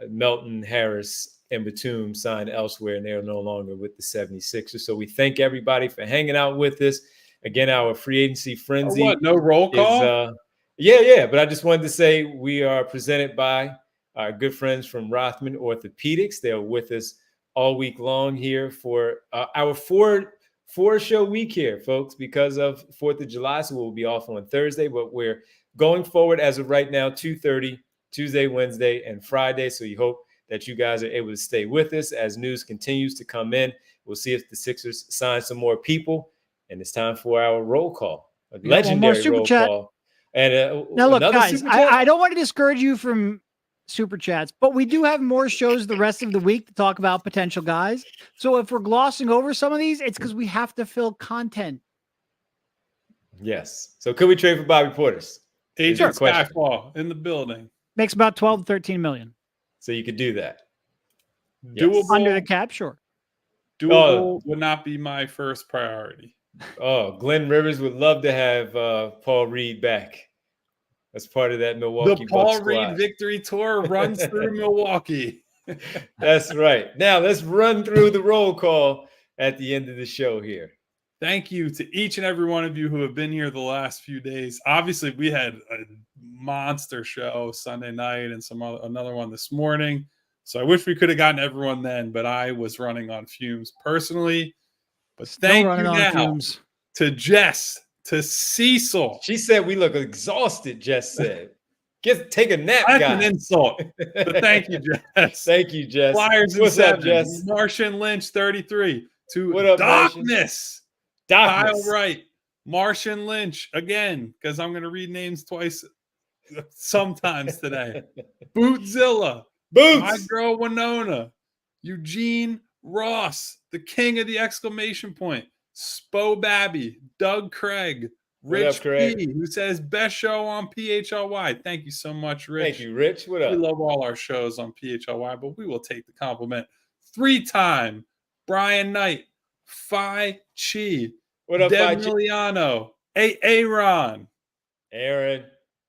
Melton, Harris, and Batum signed elsewhere, and they're no longer with the 76ers. So we thank everybody for hanging out with us. Again, our free agency frenzy. No roll call? Yeah. But I just wanted to say we are presented by our good friends from Rothman Orthopedics. They're with us all week long here for our four-show week here, folks, because of 4th of July. So we'll be off on Thursday, but we're going forward as of right now, 2:30, Tuesday, Wednesday, and Friday. So you hope that you guys are able to stay with us as news continues to come in. We'll see if the Sixers sign some more people. And it's time for our roll call, a legendary roll call. And now, look, guys, I don't want to discourage you from super chats, but we do have more shows the rest of the week to talk about potential guys. So if we're glossing over some of these, it's because we have to fill content. Yes. So could we trade for Bobby Portis? Agent Skyfall in the building. Makes about 12 to 13 million. So you could do that. Doable under the cap, sure. Doable would not be my first priority. Glenn Rivers would love to have Paul Reed back as part of that Milwaukee Bucks squad. The Paul Reed victory tour runs through Milwaukee. That's right. Now let's run through the roll call at the end of the show here. Thank you to each and every one of you who have been here the last few days. Obviously, we had a monster show Sunday night and another one this morning. So I wish we could have gotten everyone then, but I was running on fumes personally. But thank you now to Jess, to Cecil. She said we look exhausted, Jess said. Take a nap, That's guys. an insult. But thank you, Jess. Thank you, Jess. Flyers in What's 7. up, Jess? Martian Lynch, 33. To what up, Darkness. Kyle Wright. Martian Lynch, again, because I'm going to read names twice sometimes today. Bootzilla. Boots. My girl Winona. Eugene Ross, the king of the exclamation point. Spo Babby. Doug Craig. Rich P, who says best show on PHLY. Thank you so much, Rich. Thank you, Rich. What up? We love all our shows on PHLY, but we will take the compliment. 3-time Brian Knight, Phi Chi. What up, Deb Miliano, Aaron,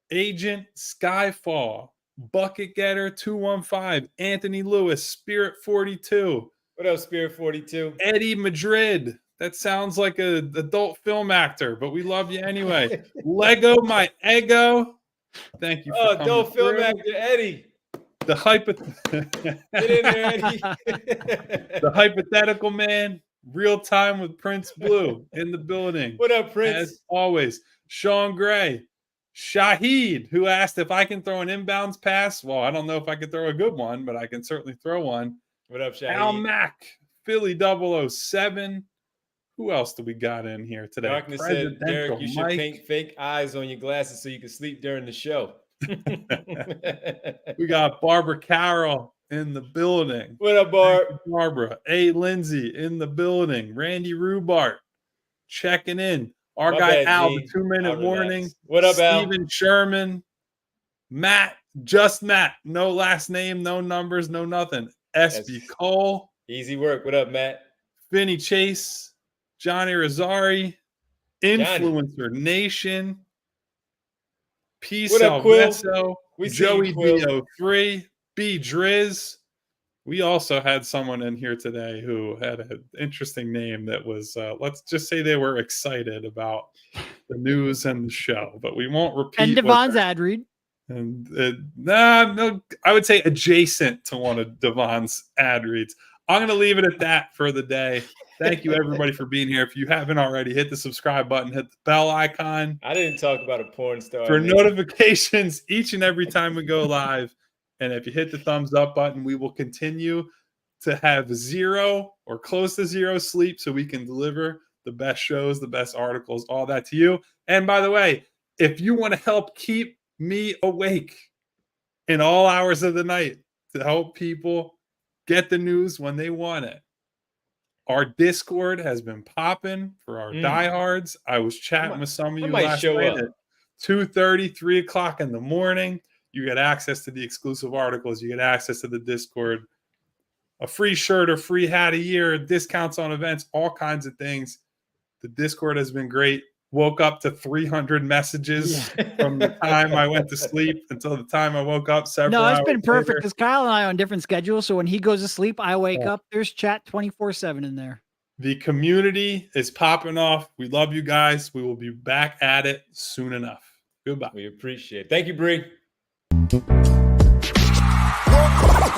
Agent Skyfall, Bucket Getter 215, Anthony Lewis, Spirit 42. What up, Spirit 42? Eddie Madrid. That sounds like an adult film actor, but we love you anyway. Lego my ego. Thank you. For adult film actor Eddie. The Get in there, Eddie. The hypothetical man. Real time with Prince Blue in the building. What up, Prince? As always, Sean Gray, Shahid, who asked if I can throw an inbounds pass. Well, I don't know if I can throw a good one, but I can certainly throw one. What up, Shahid? Al Mack, Philly 007. Who else do we got in here today? Darkness said, Derek, you should paint fake eyes on your glasses so you can sleep during the show. We got Barbara Carroll in the building. What up, Barb? Barbara. A. Lindsay in the building. Randy Rubart. checking in. Our My guy bad, Al, G. the 2-minute I'll warning. relax. What up, Al? Steven Sherman, Matt, just Matt. No last name, no numbers, no nothing. SB Cole, Easy work. What up, Matt? Vinny Chase, Johnny Rosari, Johnny. Influencer Nation, P. What up, Quill? Salveso, We see you, Joey Quill. D03, B. Driz. We also had someone in here today who had an interesting name that was, let's just say they were excited about the news and the show, but we won't repeat. And Devon's ad read. And no, I would say adjacent to one of Devon's ad reads. I'm going to leave it at that for the day. Thank you, everybody, for being here. If you haven't already, hit the subscribe button, hit the bell icon. I didn't talk about a porn star. For notifications each and every time we go live. And if you hit the thumbs up button, we will continue to have zero or close to zero sleep so we can deliver the best shows, the best articles, all that to you. And by the way, if you want to help keep me awake in all hours of the night to help people get the news when they want it, our Discord has been popping for our diehards. I was chatting with some of you last night at 2:30, 3 o'clock in the morning. You get access to the exclusive articles. You get access to the Discord, a free shirt or free hat a year, discounts on events, all kinds of things. The Discord has been great. Woke up to 300 messages from the time I went to sleep until the time I woke up. No, it's been perfect because Kyle and I are on different schedules. So when he goes to sleep, I wake up. There's chat 24/7 in there. The community is popping off. We love you guys. We will be back at it soon enough. Goodbye. We appreciate it. Thank you, Bree.